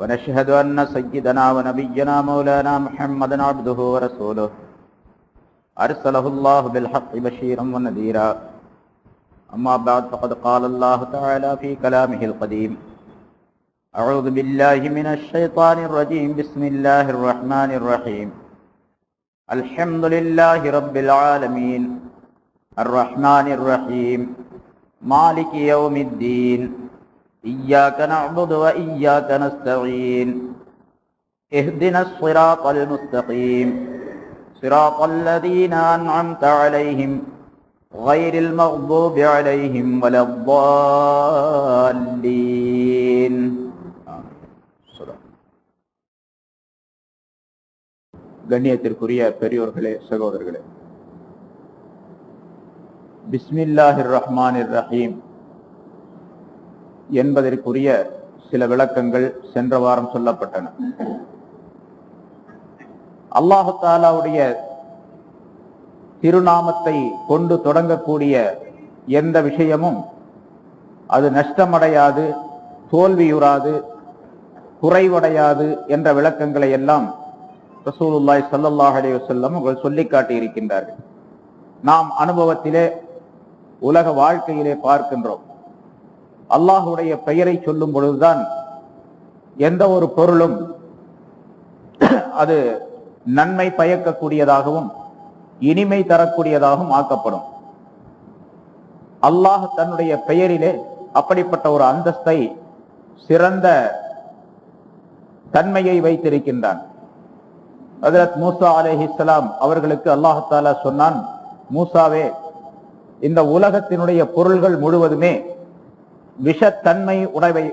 ونشهد أن سيدنا ونبينا مولانا محمدا عبده ورسوله أرسله الله بالحق بشيرا ونذيرا. أما بعد فقد قال الله تعالى في كلامه القديم: أعوذ بالله من الشيطان الرجيم. بسم الله الرحمن الرحيم. الحمد لله رب العالمين الرحمن الرحيم مالك يوم الدين إياك نعبد وإياك نستعين اهدنا الصراط المستقيم صراط الذين أنعمت عليهم غير المغضوب عليهم ولا الضالين. கண்ணியத்திற்குரிய பெரியோர்களே, சகோதரர்களே, பிஸ்மில்லாஹிர் ரஹ்மானிர் ரஹீம் என்பதற்குரிய சில விளக்கங்கள் சென்ற வாரம் சொல்லப்பட்டன. அல்லாஹு தஆலாவுடைய திருநாமத்தை கொண்டு தொடங்கக்கூடிய எந்த விஷயமும் அது நஷ்டமடையாது, தோல்வியுறாது, குறைவடையாது என்ற விளக்கங்களை எல்லாம் ரசூலுல்லாஹி ஸல்லல்லாஹு அலைஹி வஸல்லம் அவர்கள் சொல்லி காட்டி இருக்கின்றார்கள். நாம் அனுபவத்திலே, உலக வாழ்க்கையிலே பார்க்கின்றோம். அல்லாஹுடைய பெயரை சொல்லும் பொழுதுதான் எந்த ஒரு பொருளும் அது நன்மை பயக்கக்கூடியதாகவும் இனிமை தரக்கூடியதாகவும் ஆக்கப்படும். அல்லாஹ் தன்னுடைய பெயரிலே அப்படிப்பட்ட ஒரு அந்தஸ்தை, சிறந்த தன்மையை வைத்திருக்கின்றான். ஹஜ்ரத் மூசா அலைஹிஸ்ஸலாம் அவர்களுக்கு அல்லாஹ் தஆலா சொன்னான்: மூசாவே, இந்த உலகத்தினுடைய பொருள்கள் முழுவதுமே விஷத்தன்மை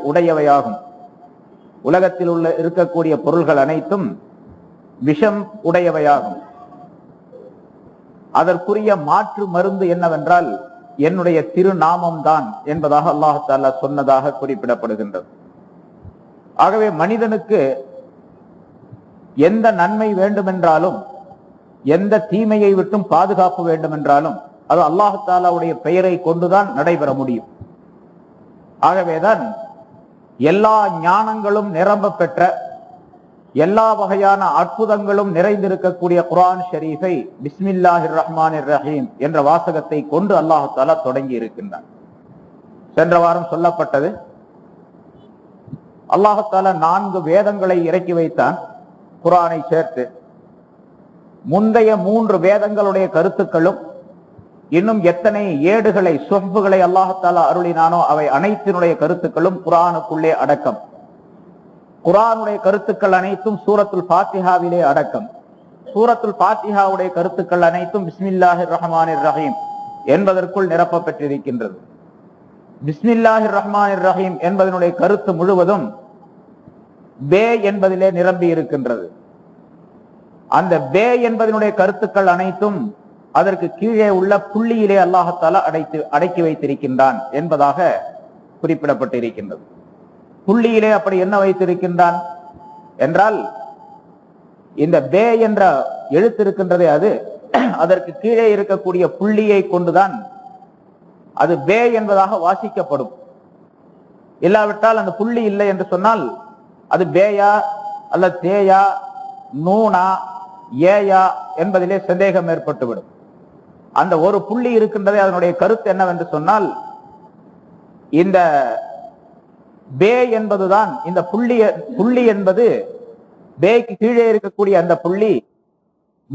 உடையவையாகும். உலகத்தில் இருக்கக்கூடிய பொருள்கள் அனைத்தும் விஷம் உடையவையாகும். அதற்குரிய மாற்று மருந்து என்னவென்றால் என்னுடைய திருநாமம் தான் என்பதாக அல்லாஹ் தஆலா சொன்னதாக குறிப்பிடப்படுகின்றது. ஆகவே மனிதனுக்கு எந்த நன்மை வேண்டுமென்றாலும், எந்த தீமையை விட்டும் பாதுகாப்பு வேண்டுமென்றாலும் அது அல்லாஹ் தஆலாவுடைய பெயரை கொண்டுதான் நடைபெற முடியும். ஆகவேதான் எல்லா ஞானங்களும் நிரம்ப பெற்ற, எல்லா வகையான அற்புதங்களும் நிறைந்திருக்கக்கூடிய குர்ஆன் ஷரீஃபை பிஸ்மில்லாஹிர் ரஹ்மானிர் ரஹீம் என்ற வாசகத்தை கொண்டு அல்லாஹ் தஆலா தொடங்கி இருக்கின்றான். சென்ற வாரம் சொல்லப்பட்டது, அல்லாஹ் தஆலா 4 வேதங்களை இறக்கி வைத்தான், குர்ஆனை சேர்த்து. முந்தைய 3 வேதங்களுடைய கருத்துக்களும் இன்னும் எத்தனை ஏடுகளை, சொஃப்களை அல்லாஹ் தஆலா அருளினானோ அவை அனைத்தினுடைய கருத்துக்களும் குர்ஆனுக்குள்ளே அடக்கம். குர்ஆனுடைய கருத்துக்கள் அனைத்தும் சூரத்துல் ஃபாத்திஹாவிலே அடக்கம். சூரத்துல் ஃபாத்திஹாவுடைய கருத்துக்கள் அனைத்தும் பிஸ்மில்லாஹிர் ரஹ்மானிர் ரஹீம் என்பதற்குள் நிரப்ப பெற்றிருக்கின்றது. பிஸ்மில்லாஹிர் ரஹ்மானிர் ரஹீம் என்பதனுடைய கருத்து முழுவதும் பே என்பதிலே நிரம்பி இருக்கின்றது. அந்த பே என்பதனுடைய கருத்துக்கள் அனைத்தும் அதற்கு கீழே உள்ள புள்ளியிலே அல்லாஹ் தஆலா அடக்கி வைத்திருக்கின்றான் என்பதாக குறிப்பிடப்பட்டிருக்கின்றது. புள்ளியிலே அப்படி என்ன வைத்திருக்கின்றான் என்றால், இந்த பே என்ற எழுத்து இருக்கின்றதே, அது அதற்கு கீழே இருக்கக்கூடிய புள்ளியை கொண்டுதான் அது பே என்பதாக வாசிக்கப்படும். இல்லாவிட்டால் அந்த புள்ளி இல்லை என்று சொன்னால் அது பேயா அல்ல தேயா, நூனா, ஏயா என்பதிலே சந்தேகம் ஏற்பட்டுவிடும். அந்த ஒரு புள்ளி இருக்கின்றதே, அதனுடைய கருத்து என்னவென்று சொன்னால், இந்த பே என்பதுதான், இந்த புள்ளி என்பது, பேக்கு கீழே இருக்கக்கூடிய அந்த புள்ளி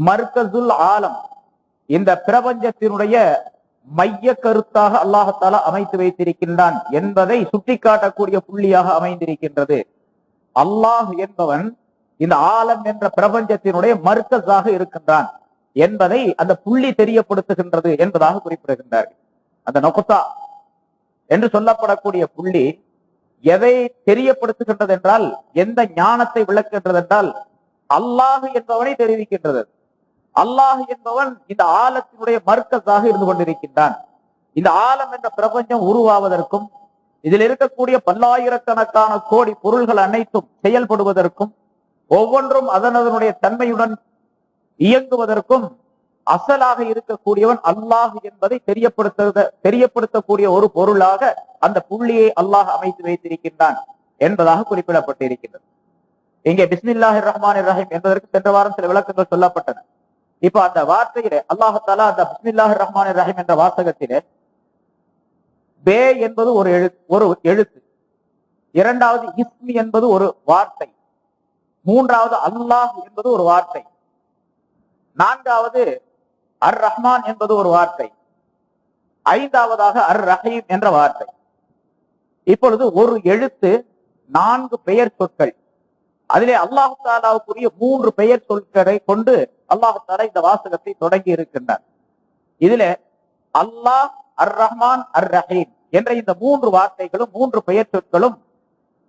மர்கசுல் ஆலம், இந்த பிரபஞ்சத்தினுடைய மைய கருத்தாக அல்லாஹ் தஆலா அமைத்து வைத்திருக்கின்றான் என்பதை சுட்டிக்காட்டக்கூடிய புள்ளியாக அமைந்திருக்கின்றது. அல்லாஹ் என்பவன் இந்த ஆலம் என்ற பிரபஞ்சத்தினுடைய மர்கஸாக இருக்கின்றான் என்பதை அந்த புள்ளி தெரியப்படுத்துகின்றது என்பதாக குறிப்பிடுகின்றார்கள். அந்த நொக்தா என்று சொல்லப்படக்கூடிய புள்ளி எதை தெரியப்படுத்துகின்றது என்றால், எந்த ஞானத்தை விளக்குகின்றது என்றால், அல்லாஹ் என்பவனை தெரிவிக்கின்றது. அல்லாஹ் என்பவன் இந்த ஆலத்தினுடைய மர்கஸாக இருந்து கொண்டிருக்கின்றான். இந்த ஆலம் என்ற பிரபஞ்சம் உருவாவதற்கும், இதில் இருக்கக்கூடிய பல்லாயிரக்கணக்கான கோடி பொருள்கள் அனைத்தும் செயல்படுவதற்கும், ஒவ்வொன்றும் அதனுடைய தன்மையுடன் இயங்குவதற்கும் அசலாக இருக்கக்கூடியவன் அல்லாஹ் என்பதை தெரியப்படுத்தக்கூடிய ஒரு பொருளாக அந்த புள்ளியை அல்லாஹ் அமைத்து வைத்திருக்கின்றான் என்பதாக குறிப்பிடப்பட்டிருக்கின்றது. இங்கே பிஸ்மில்லாஹிர் ரஹ்மானிர் ரஹீம் என்பதற்கு சென்ற வாரம் சில விளக்கங்கள் சொல்லப்பட்டன. இப்ப அந்த வார்த்தையிலே அல்லாஹ் அந்த பிஸ்மில்லாஹிர் ரஹ்மானிர் ரஹீம் என்ற வாசகத்திலே பே என்பது ஒரு எழுத்து, இரண்டாவது இஸ்மி என்பது ஒரு வார்த்தை, மூன்றாவது அல்லாஹ் என்பது ஒரு வார்த்தை, நான்காவது அர் ரஹ்மான் என்பது ஒரு வார்த்தை, ஐந்தாவதாக அர் ரஹீம் என்ற வார்த்தை. இப்பொழுது ஒரு எழுத்து 4 பெயர் சொற்கள், அதிலே அல்லாஹு தாலாவுக்குரிய 3 பெயர் சொற்களை கொண்டு அல்லாஹு தாலா இந்த வாசகத்தை தொடங்கி இருக்கின்றார். இதிலே அல்லாஹ், அர் ரஹ்மான், அர் ரஹீம் என்ற இந்த 3 வார்த்தைகளும் 3 பெயர் சொற்களும்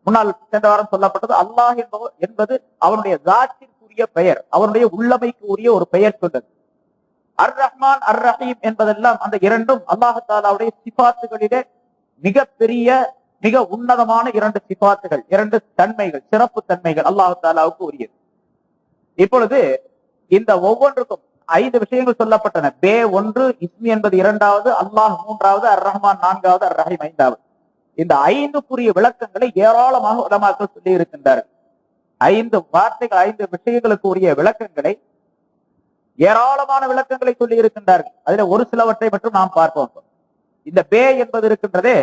முன்னால் சென்ற வாரம் சொல்லப்பட்டது. அல்லாஹ் என்பது அவனுடைய ஜாத்திற்குரிய பெயர், அவனுடைய உள்ளமைக்கு உரிய ஒரு பெயர் சொன்னது. அர் ரஹ்மான், அர் ரஹீம் என்பதெல்லாம் அந்த இரண்டும் அல்லாஹு தாலாவுடைய சிபாத்துகளிலே மிகப்பெரிய மிக உன்னதமான 2 சிபாத்துகள், 2 தன்மைகள், சிறப்பு தன்மைகள் அல்லாஹு தாலாவுக்கு உரியது. இப்பொழுது இந்த ஒவ்வொன்றுக்கும் 5 விஷயங்கள் சொல்லப்பட்டன. பே 1, இஸ்மி என்பது 2வது, அல்லாஹ் 3வது, அர் ரஹ்மான் 4வது, அர் ரஹீம் 5வது. இந்த 5க்குரிய விளக்கங்களை ஏராளமாக உலமாக்கள் சொல்லி இருக்கின்றார்கள். 5 வார்த்தைகள், 5 விஷயங்களுக்கு உரிய விளக்கங்களை, ஏராளமான விளக்கங்களை சொல்லி இருக்கின்றார்கள். அதுல ஒரு சிலவற்றை மட்டும் நாம் பார்ப்போம். இந்த பே என்பது இருக்கின்றதே,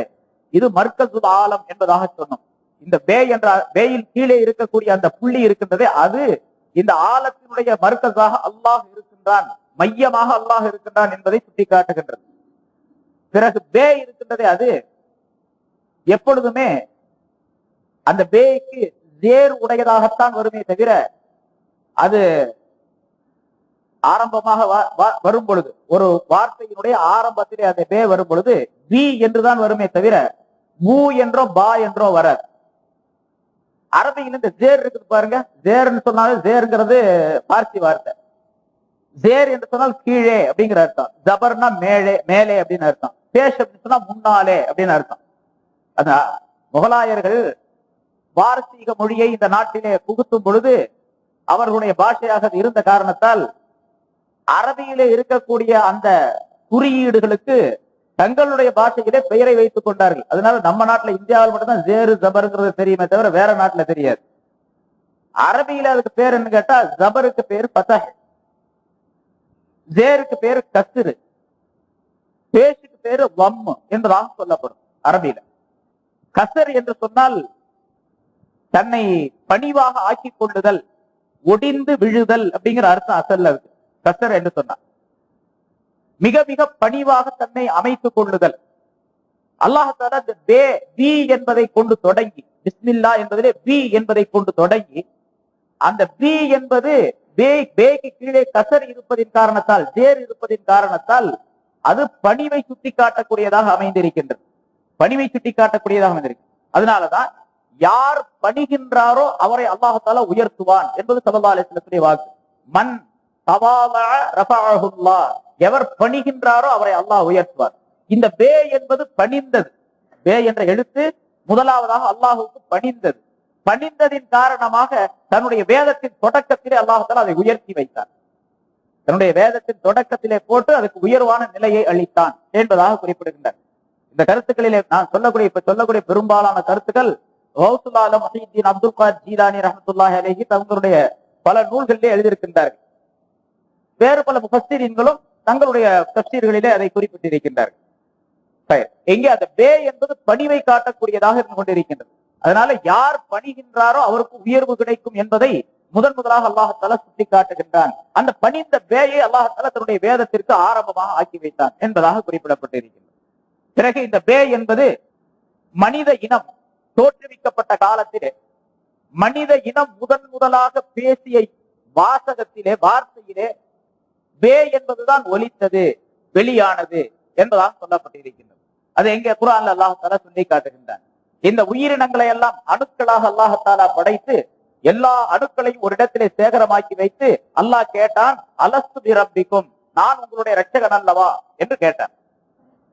இது மர்கசுல் ஆலம் என்பதாக சொன்னோம். இந்த பே என்ற பேயில் கீழே இருக்கக்கூடிய அந்த புள்ளி இருக்கின்றதே, அது இந்த ஆலத்தினுடைய மர்கஸாக அல்லாஹ் இருக்கின்றான், மையமாக அல்லாஹ் இருக்கின்றான் என்பதை சுட்டிக்காட்டுகின்றது. பிறகு பே இருக்கின்றதே, அது எப்பொழுதுமே அந்த பேய்க்கு ஜேர் உடையதாகத்தான் வருமே தவிர, அது ஆரம்பமாக வரும் பொழுது, ஒரு வார்த்தையினுடைய ஆரம்பத்திலே அந்த பே வரும் பொழுது பி என்றுதான் வருமே தவிர பூ என்றோ பா என்றோ வராது. அரபியில் இந்த ஜேர் இருக்குது பாருங்க, ஜேர்ன்னு சொன்னாலும் ஜேருங்கிறது பார்சி வார்த்தை. ஜேர் என்று சொன்னால் கீழே அப்படிங்கிற அர்த்தம், ஜபர்னா மேலே மேலே அப்படின்னு அர்த்தம், பேஷ் அப்படின்னு சொன்னா முன்னாலே அப்படின்னு அர்த்தம். அந்த முகலாயர்கள் பாரசீக மொழியை இந்த நாட்டிலே புகுத்தும் பொழுது அவர்களுடைய பாஷையாக இருந்த காரணத்தால் அரபியிலே இருக்கக்கூடிய அந்த குறியீடுகளுக்கு தங்களுடைய பாஷையிலே பெயரை வைத்துக் கொண்டார்கள். அதனால நம்ம நாட்டுல, இந்தியாவில் மட்டும்தான் ஜேரு ஜபருங்கிறது தெரியுமே தவிர வேற நாட்டுல தெரியாது. அரபியில அதுக்கு பேர் என்ன கேட்டா, ஜபருக்கு பேரு பத்தஹ், ஜேருக்கு பேரு கஸ்ரு, பேஷுக்கு பேரு வம் என்பதாக சொல்லப்படும் அரபியில. கசர் என்று சொன்னால் தன்னை பணிவாக ஆக்கிக் கொள்ளுதல், ஒடிந்து விழுதல் அப்படிங்கிற அர்த்தம் அசல்ல இருக்கு. கசர் என்று சொன்னார் மிக மிக பணிவாக தன்னை அமைத்துக் கொள்ளுதல். அல்லாஹ் தஆலா இந்த பி என்பதை கொண்டு தொடங்கி, பிஸ்மில்லா என்பதிலே பி என்பதை கொண்டு தொடங்கி, அந்த பி என்பது பேக்கு கீழே கசர் இருப்பதின் காரணத்தால், ஜேர் இருப்பதின் காரணத்தால் அது பணிவை சுட்டி காட்டக்கூடியதாக அமைந்திருக்கின்றது, பணிவை சுட்டி காட்டக்கூடியதாக அமைந்திருக்கு. அதனாலதான் யார் பணிகின்றாரோ அவரை அல்லாஹ் தஆலா உயர்த்துவான் என்பது ஸல்லல்லாஹு அலைஹி வஸல்லம் வாக்கு. மன் தவாதஅ ரஃபஅஹுல்லாஹ், எவர் பணிகின்றாரோ அவரை அல்லாஹ் உயர்த்துவார். இந்த பே என்பது பணிந்தது, பே என்ற எழுத்து முதலாவதாக அல்லாஹுக்கு பணிந்தது. பணிந்ததின் காரணமாக தன்னுடைய வேதத்தின் தொடக்கத்திலே அல்லாஹ் தஆலா அதை உயர்த்தி வைத்தார். தன்னுடைய வேதத்தின் தொடக்கத்திலே போட்டு அதுக்கு உயர்வான நிலையை அளித்தான் என்பதாக குறிப்பிடுகின்றார். இந்த கருத்துக்களிலே நான் சொல்லக்கூடிய பெரும்பாலான கருத்துக்கள் கௌசுல் ஆலம் முஹியுத்தீன் அப்துல் காதிர் ஜீலானி ரஹ்மத்துல்லாஹி அலைஹி தங்களுடைய பல நூல்களிலே எழுதியிருக்கின்றார்கள். வேறு பல முஃபஸ்ஸிரீன்களும் தங்களுடைய தஃப்சீர்களிலே அதை குறிப்பிட்டிருக்கின்றார்கள். எங்கே அந்த பே என்பது பணிவை காட்டக்கூடியதாக இருந்து கொண்டிருக்கின்றது. அதனால யார் பணிகின்றாரோ அவருக்கு உயர்வு கிடைக்கும் என்பதை முதலாக அல்லாஹ் தஆலா சுட்டி காட்டுகின்றான். அந்த பணிந்த பேயை அல்லாஹ் தஆலா தன்னுடைய வேதத்திற்கு ஆரம்பமாக ஆக்கி வைத்தான் என்பதாக குறிப்பிடப்பட்டிருக்கின்றது. பிறகு இந்த பே என்பது மனித இனம் தோற்றுவிக்கப்பட்ட காலத்திலே மனித இனம் முதலாக பேசிய வாசகத்திலே, வார்த்தையிலே பே என்பதுதான் ஒலித்தது, வெளியானது என்பதாக சொல்லப்பட்டிருக்கின்றது. அது எங்கே குர்ஆன்ல அல்லாஹ் தஆலா சொல்லி காட்டுகின்றான். இந்த உயிரினங்களை எல்லாம் அணுக்களாக அல்லாஹ் தஆலா படைத்து எல்லா அணுக்களையும் ஒரு இடத்திலே சேகரமாக்கி வைத்து அல்லாஹ் கேட்டான், அலஸ்து பிரப்பிக்கும், நான் உங்களுடைய இரட்சகன் அல்லவா என்று கேட்டான்.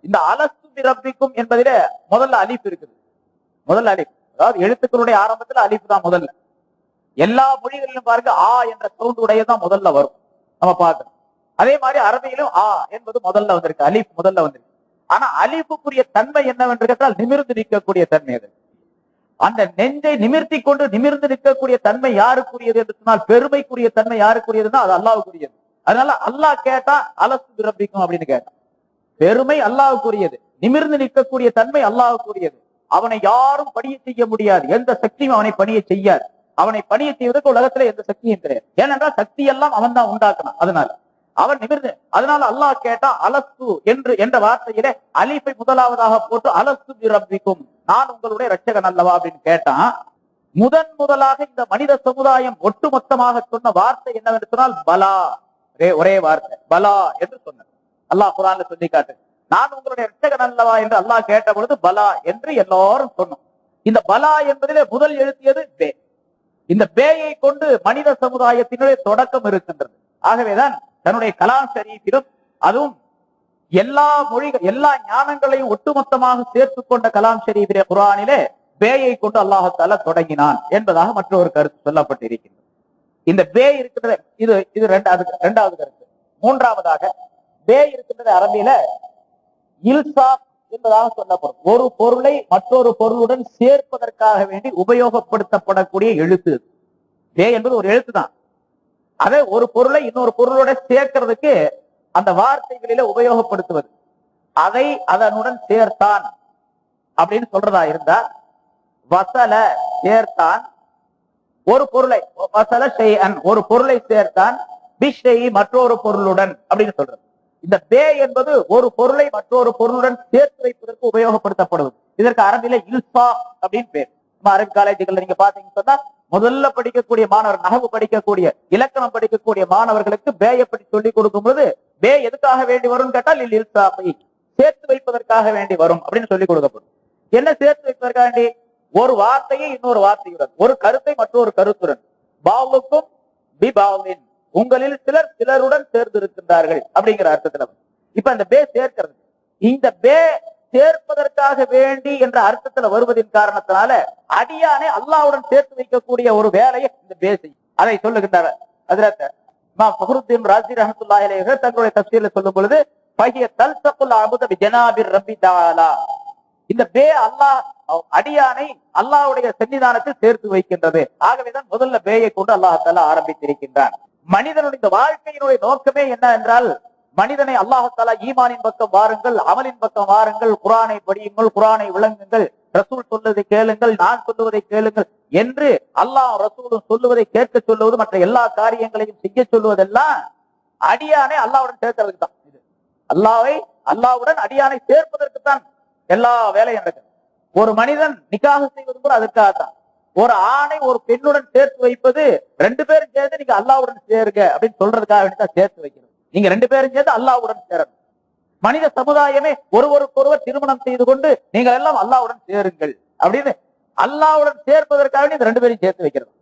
இந்த அலஸ்து பிரப்பிக்கும் என்பதிலே முதல்ல அலிஃப் இருக்குது. முதல்ல அலிஃப், அதாவது எழுத்துக்களுடைய ஆரம்பத்துல அலிஃப் தான் முதல்ல. எல்லா மொழிகளிலும் பாருங்க ஆ என்ற சவுண்ட் உடையதான் முதல்ல வரும், நம்ம பார்க்கணும். அதே மாதிரி அரபியிலும் ஆ என்பது முதல்ல வந்திருக்கு, அலிஃப் முதல்ல வந்திருக்கு. ஆனா அலிஃபுக்குரிய தன்மை என்னவென்று கேட்டால் நிமிர்ந்து நிற்கக்கூடிய தன்மை. அது அந்த நெஞ்சை நிமிர்த்தி கொண்டு நிமிர்ந்து நிற்கக்கூடிய தன்மை யாருக்குரியது என்று சொன்னால், பெருமைக்குரிய தன்மை யாருக்குரியதுன்னா அது அல்லாஹ்வுக்குரியது. அதனால அல்லாஹ் கேட்டா அலஸ்து ரப்பிக்கும் அப்படின்னு கேட்டான். பெருமை அல்லாஹ்வுக்குரியது, நிமிர்ந்து நிற்கக்கூடிய தன்மை அல்லாஹ்வுக்குரியது. அவனை யாரும் பணிய செய்ய முடியாது, எந்த சக்தியும் அவனை பணிய செய்யாது. அவனை பணிய செய்வதற்கு உலகத்துல எந்த சக்தியும் கிடையாது. ஏனென்றால் சக்தி எல்லாம் அவன் தான் உண்டாக்கணும். அதனால அவன் நிமிர்ந்து, அதனால அல்லாஹ் கேட்டா அலஸ்து என்று என்ற வார்த்தையிலே அலிஃபை முதலாவதாக போட்டு அலஸ்து பிரப்பிக்கும், நான் உங்களுடைய ரட்சகன் அல்லவா அப்படின்னு கேட்டான். முதலாக இந்த மனித சமுதாயம் ஒட்டுமொத்தமாக சொன்ன வார்த்தை என்னவென்று சொன்னால் பலா, ஒரே வார்த்தை பலா என்று சொன்னார். அல்லாஹ் குர்ஆன்ல சொல்லி காட்டு, நான் உங்களுடைய ரட்சகன் அல்லவா என்று அல்லாஹ் கேட்ட பொழுது பலா என்று எல்லாரும் சொன்னோம். இந்த பலா என்பதிலே முதல் எழுத்தியது பே. இந்த பேயை கொண்டு மனித சமுதாயத்தினுடைய தொடக்கம் இருக்கின்றது. ஆகவேதான் தன்னுடைய கலாம் ஷரீஃபிலும், அதுவும் எல்லா மொழிகள் எல்லா ஞானங்களையும் ஒட்டுமொத்தமாக சேர்த்துக் கொண்ட கலாம் ஷரீஃபிலே குர்ஆனிலே பேயை கொண்டு அல்லாஹ் தஆலா தொடங்கினான் என்பதாக மற்றொரு கருத்து சொல்லப்பட்டிருக்கின்றது. இந்த பே இருக்கின்றது, இது இரண்டாவது கருத்து. மூன்றாவதாக பே இருக்கின்றது அரபியில இல்சாக் என்பதாக சொல்லப்படும். ஒரு பொருளை மற்றொரு பொருளுடன் சேர்ப்பதற்காக வேண்டி உபயோகப்படுத்தப்படக்கூடிய எழுத்து. பே என்பது ஒரு எழுத்து தான். அதை ஒரு பொருளை இன்னொரு பொருளோட சேர்க்கிறதுக்கு அந்த வார்த்தைகளில உபயோகப்படுத்துவது. அதை அதனுடன் சேர்த்தான் அப்படின்னு சொல்றதா இருந்தா வசல சேர்த்தான், ஒரு பொருளை வசல ஷைஅன் ஒரு பொருளை சேர்த்தான், பிஷை மற்றொரு பொருளுடன் அப்படின்னு சொல்றது. இந்த பே என்பது ஒரு பொருளை மற்றொரு பொருளுடன் சேர்த்து வைப்பதற்கு உபயோகப்படுத்தப்படுவது. இதற்கு அரபில இல்சா அப்படின்னு பேர். அரபி காலேஜுகள்ல நீங்க பாத்தீங்கன்னு சொன்னா முதல்ல படிக்கக்கூடிய மாணவர், நஹவு படிக்கக்கூடிய, இலக்கணம் படிக்கக்கூடிய மாணவர்களுக்கு பேயை பற்றி சொல்லிக் கொடுக்கும் பொழுது பே எதுக்காக வேண்டி வரும்னு கேட்டால் இல்சாபை சேர்த்து வைப்பதற்காக வேண்டி வரும் அப்படின்னு சொல்லிக் கொடுக்கப்படும். என்ன சேர்த்து வைப்பதற்காக வேண்டி? ஒரு வார்த்தையை இன்னொரு வார்த்தையுடன், ஒரு கருத்தை மற்றொரு கருத்துடன், பாவுக்கும் பி பாவின், உங்களில் சிலர் சிலருடன் சேர்ந்து இருக்கின்றார்கள் அப்படிங்கிற அர்த்தத்துல. இப்ப அந்த பே சேர்க்கிறது, இந்த பே சேர்ப்பதற்காக வேண்டி என்ற அர்த்தத்துல வருவதின் காரணத்தினால அடியானை அல்லாஹ்வுடன் சேர்த்து வைக்கக்கூடிய ஒரு வேலையை இந்த பே செய்யும். அதை சொல்லுகின்றார் ஹஜ்ரத் இமாம் ஃபக்ருத்தீன் ராஸி ரஹ்மத்துல்லாஹி அலைஹி தங்களுடைய தஃப்சீர்ல சொல்லும் பொழுது, ஃபஹிய தல்தகுல் அபத பிஜனாபிர் ரப்பி தஆலா, இந்த பே அல்லாஹ் அடியானை அல்லாஹ்வுடைய சன்னிதானத்தில் சேர்த்து வைக்கின்றது. ஆகவேதான் முதல்ல பேயை கொண்டு அல்லாஹ் தஆலா ஆரம்பித்திருக்கின்றான். மனிதனுடைய வாழ்க்கையினுடைய நோக்கமே என்ன என்றால், மனிதனை அல்லாஹ் தஆலா ஈமானின் பக்கம் வாருங்கள், அமலின் பக்கம் வாருங்கள், குர்ஆனை படியுங்கள், குர்ஆனை விளங்குங்கள், ரசூல் சொல்வதை கேளுங்கள், நான் சொல்லுவதை கேளுங்கள் என்று அல்லாஹ் ரசூலும் சொல்லுவதை கேட்க சொல்லுவது, மற்ற எல்லா காரியங்களையும் செய்ய சொல்லுவதெல்லாம் அடியானை அல்லாஹ்வுடன் சேர்க்கிறதுக்கு தான். இது அல்லாஹ்வை அல்லாஹ்வுடன் அடியானை சேர்ப்பதற்கு தான் எல்லா வேலையும் நடக்குது. ஒரு மனிதன் நிக்காஹ் செய்வது கூட அதற்காகத்தான். ஒரு ஆணை ஒரு பெண்ணுடன் சேர்த்து வைப்பது, ரெண்டு பேரும் சேர்ந்து நீங்க அல்லாஹ்வுடன் சேருங்க அப்படின்னு சொல்றதுக்காக வேண்டிதான் சேர்த்து வைக்கிறது. நீங்க ரெண்டு பேரும் சேர்ந்து அல்லாஹ்வுடன் சேரணும். மனித சமுதாயமே ஒருவருக்கொருவர் திருமணம் செய்து கொண்டு நீங்கள் எல்லாம் அல்லாஹ்வுடன் சேருங்கள் அப்படின்னு அல்லாஹ்வுடன் சேர்ப்பதற்காக இந்த ரெண்டு பேரையும் சேர்த்து வைக்கிறது.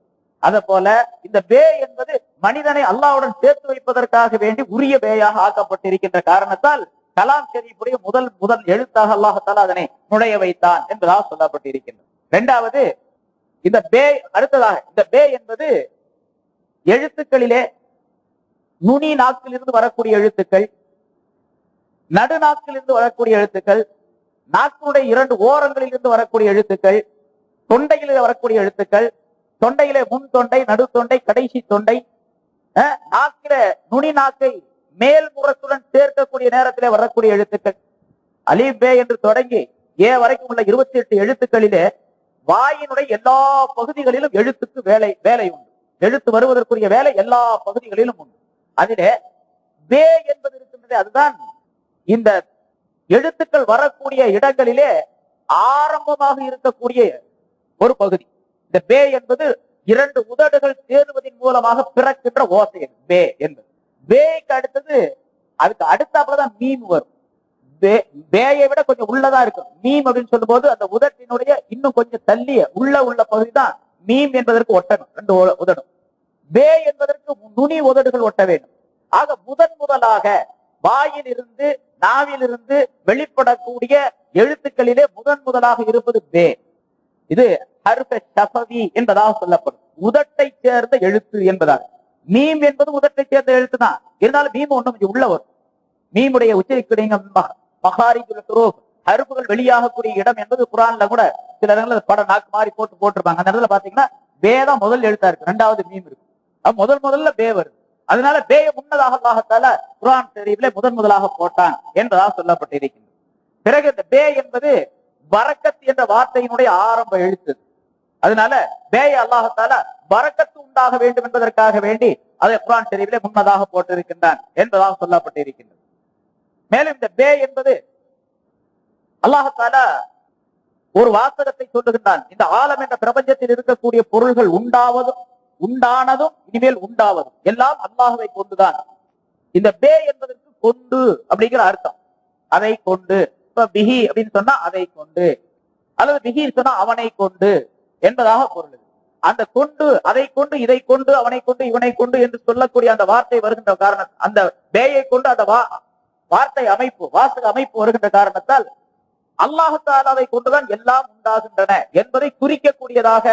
அத போல இந்த பே என்பது மனிதனை அல்லாஹ்வுடன் சேர்த்து வைப்பதற்காக வேண்டி உரிய பேயாக ஆக்கப்பட்டிருக்கின்ற காரணத்தால் கலாம் ஷரீஃபுடைய முதல் எழுத்தாக அல்லாஹ் தஆலா அதனை நுழைய வைத்தான் என்பதாக சொல்லப்பட்டிருக்கின்றது. இரண்டாவது, இந்த பே, அடுத்ததாக இந்த பே என்பது எழுத்துக்களிலே நுனி நாக்கில் இருந்து வரக்கூடிய எழுத்துக்கள், நடுநாக்கில் இருந்து வரக்கூடிய எழுத்துக்கள், நாக்கினுடைய இரண்டு ஓரங்களில் இருந்து வரக்கூடிய எழுத்துக்கள், தொண்டையிலே வரக்கூடிய எழுத்துக்கள், தொண்டையிலே முன் தொண்டை, நடு தொண்டை, கடைசி தொண்டை, நாக்கில நுனி நாக்கை மேல் முரத்துடன் சேர்க்கக்கூடிய நேரத்திலே வரக்கூடிய எழுத்துக்கள், அலிப் பே என்று தொடங்கி ஏ வரைக்கும் உள்ள 28 எழுத்துக்களிலே வாயினுடைய எல்லா பகுதிகளிலும் எழுத்துக்கு வேலை உண்டு. எழுத்து வருவதற்குரிய வேலை எல்லா பகுதிகளிலும் உண்டு. அதிலே பே என்பது இருக்கின்றது, அதுதான் இந்த எழுத்துக்கள் வரக்கூடிய இடங்களிலே ஆரம்பமாக இருக்கக்கூடிய ஒரு பகுதி. இந்த பே என்பது இரண்டு உதடுகள் சேருவதன் மூலமாக பிறக்கின்ற ஓசை பே என்பது. பேய்க்கு அடுத்தது, அதுக்கு அடுத்தாப்புலதான் மீம் வரும். பேயை விட கொஞ்சம் உள்ளதா இருக்கும் மீம் அப்படின்னு சொல்லும் போது, அந்த உதட்டினுடைய இன்னும் கொஞ்சம் தள்ளிய உள்ள பகுதி தான் மீம் என்பதற்கு ஒட்டணும், ரெண்டு உதடும். பே என்பதற்கு நுனி உதடுகள் ஒட்ட வேண்டும். ஆக முதலாக வாயில் இருந்து நாவில் இருந்து வெளிப்படக்கூடிய எழுத்துக்களிலே முதலாக இருப்பது பே. இது ஹர்ஃப ஷஃபவி என்பதாக சொல்லப்படும், உதட்டை சேர்ந்த எழுத்து என்பதாக. மீம் என்பது உதட்டை சேர்ந்த எழுத்து தான், இருந்தாலும் மீம் ஒண்ணும் உள்ள வரும். மீமுடைய உச்சரிக்கிறீங்க மகாரிஜுல் ஹுரூஃப் அறுப்புகள் வெளியாகக்கூடிய இடம் என்பது குர்ஆன்ல கூட சில இடங்கள்ல பட நாக்கு மாதிரி போட்டிருப்பாங்க. அந்த இடத்துல பாத்தீங்கன்னா பேதான் முதல் எழுத்தா இருக்கு, இரண்டாவது மீம் இருக்கு. முதல்ல பே வருது. அதனால பேய முன்னதாக அல்லாஹ் தஆலா குர்ஆன் ஷரீஃபிலே முதலாக போட்டான் என்பதாக சொல்லப்பட்டிருக்கிறது. பிறகு இந்த பே என்பது பரக்கத் என்ற வார்த்தையினுடைய ஆரம்ப எழுத்து. அதனால பேய அல்லாஹ் தஆலா பரக்கத்து உண்டாக வேண்டும் என்பதற்காக வேண்டி அதை குர்ஆன் ஷரீஃபிலே முன்னதாக போட்டிருக்கின்றான் என்பதாக சொல்லப்பட்டிருக்கின்றது. மேலும் இந்த பே என்பது அல்லாஹ் தஆலா ஒரு வாசகத்தை சொல்லுகின்றான். இந்த ஆலம் என்ற பிரபஞ்சத்தில் இருக்கக்கூடிய பொருள்கள் உண்டானதும் இனிமேல் உண்டாவதும் எல்லாம் அல்லாஹ்வை கொண்டுதான். இந்த பே என்பதற்கு கொண்டு அப்படிங்கிற அர்த்தம். அதை கொண்டு, இப்ப பிஹி அப்படின்னு சொன்னா அதை கொண்டு, அல்லது பிஹி சொன்னா அவனை கொண்டு என்பதாக பொருள். அந்த கொண்டு, அதை கொண்டு, இதை கொண்டு, அவனை கொண்டு, இவனை கொண்டு என்று சொல்லக்கூடிய அந்த வார்த்தை வருகின்ற காரணம், அந்த பேயை கொண்டு அந்த வார்த்தை அமைப்பு, வாசக அமைப்பு வருகின்ற காரணத்தால் அல்லாஹ் தஆலாவை கொண்டுதான் எல்லாம் உண்டாகின்றன என்பதை குறிக்கக்கூடியதாக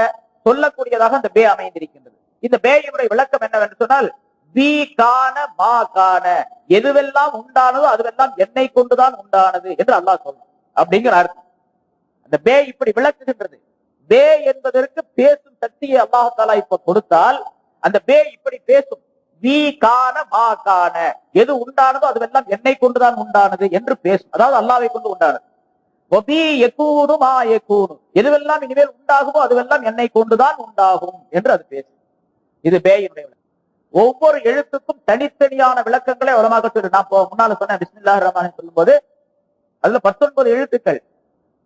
சொல்லக்கூடியதாக அந்த பே அமைந்திருக்கின்றது. இந்த பேயினுடைய விளக்கம் என்னவென்று சொன்னால், பி கான மா கான, எதுவெல்லாம் உண்டானதோ அதுவெல்லாம் என்னை கொண்டுதான் உண்டானது என்று அல்லாஹ் சொல்றான் அப்படிங்கிற அர்த்தம். அந்த பே இப்படி விளக்குகின்றது. பே என்பதற்கு பேசும் சக்தியை அல்லாஹ் தஆலா இப்ப கொடுத்தால் அந்த பே இப்படி பேசும். வி கான மா கான, எது உண்டானதோ அதுவெல்லாம் என்னை கொண்டுதான் உண்டானது என்று பேசும். அதாவது அல்லாஹ்வை கொண்டு உண்டானது. எதுவெல்லாம் இனிமேல் உண்டாகுமோ அதுவெல்லாம் என்னை கொண்டுதான் உண்டாகும் என்று அது பேசும். இது பேயினுடைய விளக்கம். ஒவ்வொரு எழுத்துக்கும் தனித்தனியான விளக்கங்களை உலமாக சொல்லு. நான் முன்னால சொன்ன பிஸ்மில்லாஹிர் ரஹ்மானிர் சொல்லும் போது அதுல 19 எழுத்துக்கள்,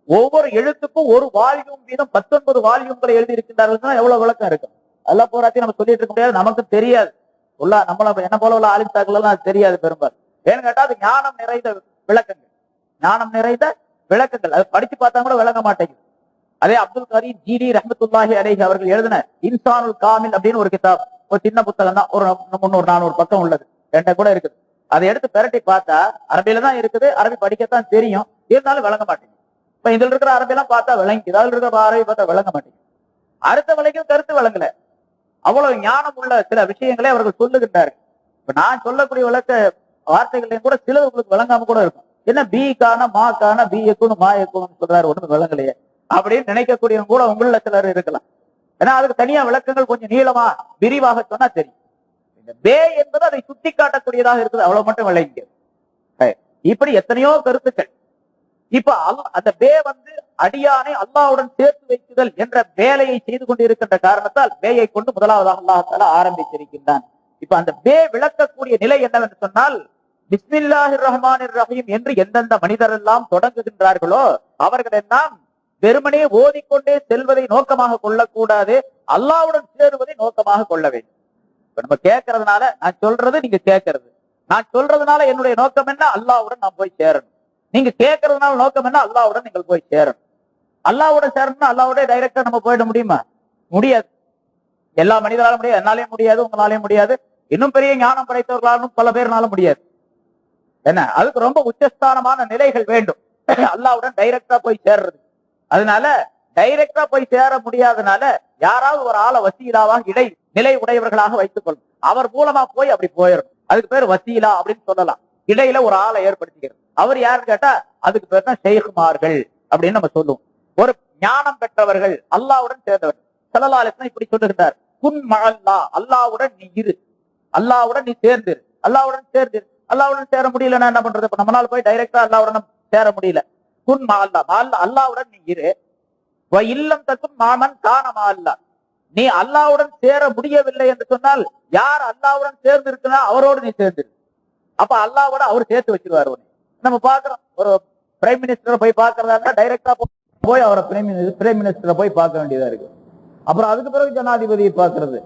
ஒவ்வொரு எழுத்துக்கும் ஒரு வால்யூம் வீதம் 19 வால்யூம்களை எழுதி இருக்கின்றார்கள். எவ்வளவு விளக்கம் இருக்கும்? அதெல்லாம் போராத்தையும் நம்ம சொல்லிட்டு இருக்க முடியாது, நமக்கு தெரியாது. என்ன போல உள்ள ஆலிம்தாக்கள் எல்லாம் அது தெரியாது பெரும்பாலும். ஏன்னு கேட்டா அது ஞானம் நிறைந்த விளக்கங்கள், ஞானம் நிறைந்த விளக்கங்கள். அது படிச்சு பார்த்தா கூட விளங்க மாட்டேங்குது. அதே அப்துல் கரீம் ஜீலி ரஹ்மத்துல்லாஹி அலைஹி அவர்கள் எழுதின இன்சானுல் காமில் அப்படின்னு ஒரு கிதாப், ஒரு சின்ன புத்தகம் தான், ஒரு 300-400 பக்கம் உள்ளது, என்கிட்ட கூட இருக்குது. அதை எடுத்து பெரட்டி பார்த்தா அரபியில தான் இருக்குது, அரபி படிக்கத்தான் தெரியும், இருந்தாலும் விளங்க மாட்டேங்குது. இப்ப இதுல இருக்கிற அரபியெல்லாம் பார்த்தா விளங்கி, அதில் இருக்கிற அரபி பார்த்தா விளங்க மாட்டேங்குது. அடுத்த விலைக்கும் கருத்து விளங்கல. அவ்வளவு ஞானம் உள்ள சில விஷயங்களை அவர்கள் சொல்லுகின்றார்கள். இப்ப நான் சொல்லக்கூடிய விளக்க வார்த்தைகளையும் கூட சில உங்களுக்கு விளங்காம கூட இருக்கும். என்ன பி கான மா கான பி எக்குன்னு மா எக்குன்னு சொல்றாரு, ஒண்ணும் விளங்கலையே அப்படின்னு நினைக்கக்கூடியவங்க கூட உங்கள சிலர் இருக்கலாம். ஏன்னா அதுக்கு தனியா விளக்கங்கள் கொஞ்சம் நீளமா விரிவாக சொன்னா தெரியும். இந்த பே என்பது அதை சுட்டி காட்டக்கூடியதாக இருக்குது, அவ்வளவு மட்டும் விளங்கியது. இப்படி எத்தனையோ கருத்துக்கள். இப்ப அந்த பே அடியானை அல்லாஹ்வுடன் சேர்த்து வைக்குதல் என்ற வேலையை செய்து கொண்டிருக்கின்ற காரணத்தால் பேயை கொண்டு முதலாவதாக அல்லாஹ் தஆலா ஆரம்பித்திருக்கின்றான். இப்ப அந்த பே விளக்கக்கூடிய நிலை என்னவென்று சொன்னால், பிஸ்மில்லாஹிர் ரஹ்மானிர் ரஹீம் என்று எந்தெந்த மனிதர் எல்லாம் தொடங்குகின்றார்களோ அவர்கள் எல்லாம் வெறுமனே ஓதிக்கொண்டே செல்வதை நோக்கமாக கொள்ளக்கூடாது, அல்லாஹ்வுடன் சேருவதை நோக்கமாக கொள்ள வேண்டும். இப்ப நம்ம கேட்கறதுனால நான் சொல்றது நீங்க கேட்கறது, நான் சொல்றதுனால என்னுடைய நோக்கம் என்ன, அல்லாஹ்வுடன் நான் போய் சேரணும். நீங்க கேட்கறதுனால நோக்கம் என்ன, அல்லாஹ்வுடன் நீங்கள் போய் சேரணும். அல்லாஹ்வுடன் சேரணும்னா அல்லாஹ்வுடைய டைரக்டா நம்ம போயிட முடியுமா? முடியாது. எல்லா மனிதராலும் முடியாது, என்னாலையும் முடியாது, உங்களாலையும் முடியாது, இன்னும் பெரிய ஞானம் படைத்தவர்களாலும் பல பேர்னாலும் முடியாது. என்ன, அதுக்கு ரொம்ப உச்சஸ்தானமான நிலைகள் வேண்டும் அல்லாஹ்வுடன் டைரக்டா போய் சேர்றது. அதனால டைரக்டா போய் சேர முடியாதனால யாராவது ஒரு ஆளை வசீலாவாக இடை நிலை உடையவர்களாக வைத்துக் கொள்ளும், அவர் மூலமா போய் அப்படி போயிடணும். அதுக்கு பேர் வசீலா அப்படின்னு சொல்லலாம். இடையில ஒரு ஆளை ஏற்படுத்திக்கிறது. அவர் யாருன்னு கேட்டா அதுக்கு பேர் தான் ஷேகுமார்கள் அப்படின்னு நம்ம சொல்லுவோம். ஒரு ஞானம் பெற்றவர்கள், அல்லாஹ்வுடன் சேர்ந்தவர்கள். ஸல்லல்லாஹு அலைஹி வஸல்லம் இப்படி சொல்லுகிறார், குன் மஅல்லா, அல்லாஹ்வுடன் நீ இரு, அல்லாஹ்வுடன் நீ சேர்ந்திரு, அல்லாஹ்வுடன் சேர்ந்திரு. அல்லாஹ்வுடன் சேர முடியலன்னா என்ன பண்றது? இப்ப நம்மளால போய் டைரக்டா அல்லாஹ்வுடன் சேர முடியல. குன் மஅல்லா, அல்லாஹ்வுடன் நீ இரு. வ இல்லம் தகுன் மாமன் கான மஅல்லா, நீ அல்லாஹ்வுடன் சேர முடியவில்லை என்று சொன்னால் யார் அல்லாஹ்வுடன் சேர்ந்து இருக்குன்னா அவரோடு நீ சேர்ந்திரு. அப்ப அல்லாஹ்வோட அவர் சேர்த்து வச்சிருவாரு. நம்ம பாக்குறோம், ஒரு பிரைம் மினிஸ்டரை போய் பாக்குறதா இருந்தா டைரக்டா போய் அவரை பிரைம் மினிஸ்டரை போய் பார்க்க வேண்டியதா இருக்கு. அப்புறம் அதுக்கு பிறகு ஜனாதிபதியை பார்க்கிறது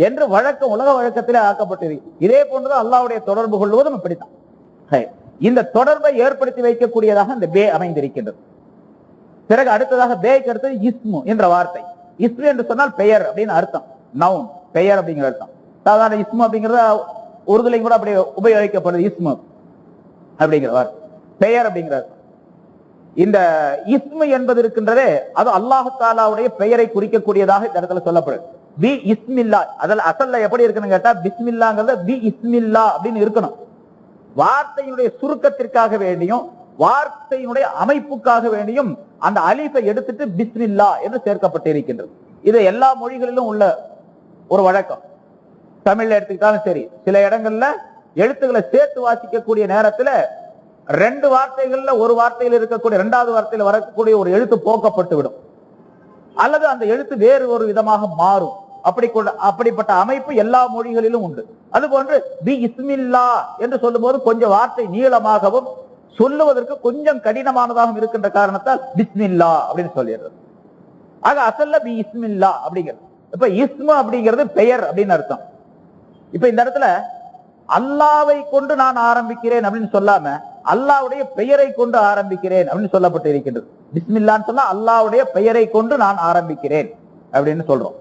என்று வழக்கம் உலக வழக்கத்திலே ஆக்கப்பட்டிருக்கு. இதே போன்றுதான் அல்லாஹ்வுடைய தொடர்பு கொள்வதும் இப்படித்தான். இந்த தொடர்பை ஏற்படுத்தி வைக்கக்கூடியதாக இந்த பே அமைந்திருக்கின்றது. பிறகு அடுத்ததாக பேக்கு அடுத்தது இஸ்மு என்ற வார்த்தை. இஸ்மு என்று சொன்னால் பெயர் அப்படின்னு அர்த்தம், நவுன், பெயர் அப்படிங்கிற அர்த்தம். சாதாரண இஸ்மு அப்படிங்கிறத உருதுலையும் கூட அப்படி உபயோகிக்கப்படுது, இஸ்மு அப்படிங்கிற வார்த்தை, பெயர் அப்படிங்கிற அர்த்தம். இந்த இஸ்மு என்பது இருக்கின்றதே அது அல்லாஹ் தஆலாவுடைய பெயரை குறிக்கக்கூடியதாக இந்த இடத்துல சொல்லப்படுது. பி இஸ்மில்லா, அதில் அசல்ல எப்படி இருக்குன்னு கேட்டா பிஸ்மில்லாங்கிறத பி இஸ்மில்லா அப்படின்னு இருக்கணும். வார்த்தையினுடைய சுருக்கத்திற்காக வேண்டியும் வார்த்தையினுடைய அமைப்புக்காக வேண்டியும் அந்த அலிஃபை எடுத்துட்டு பிஸ்மில்லா என்று சேர்க்கப்பட்டிருக்கின்றது. இது எல்லா மொழிகளிலும் உள்ள ஒரு வழக்கம். தமிழ்ல எடுத்துக்கிட்டாலும் சரி, சில இடங்கள்ல எழுத்துக்களை சேர்த்து வாசிக்கக்கூடிய நேரத்துல ரெண்டு வார்த்தைகள்ல ஒரு வார்த்தையில் இருக்கக்கூடிய இரண்டாவது வார்த்தையில் வரக்கூடிய ஒரு எழுத்து போக்கப்பட்டு விடும், அல்லது அந்த எழுத்து வேறு ஒரு விதமாக மாறும். அப்படிப்பட்ட அமைப்பு எல்லா மொழிகளிலும் உண்டு. அதுபோன்று பி இஸ்மில்லா என்று சொல்லும் போது கொஞ்சம் வார்த்தை நீளமாகவும் சொல்லுவதற்கு கொஞ்சம் கடினமானதாகவும் இருக்கின்ற காரணத்தால் பிஸ்மில்லா அப்படின்னு சொல்லிடுறது. ஆக அசல்ல பி இஸ்மில்லா அப்படிங்கிறது. இப்ப இஸ்மு அப்படிங்கிறது பெயர் அப்படின்னு அர்த்தம். இப்ப இந்த இடத்துல அல்லாவை கொண்டு நான் ஆரம்பிக்கிறேன் அப்படின்னு சொல்லாம அல்லாவுடைய பெயரை கொண்டு ஆரம்பிக்கிறேன் அப்படின்னு சொல்லப்பட்டு இருக்கின்றது. பிஸ்மில்லான்னு சொன்னா அல்லாவுடைய பெயரை கொண்டு நான் ஆரம்பிக்கிறேன் அப்படின்னு சொல்றோம்.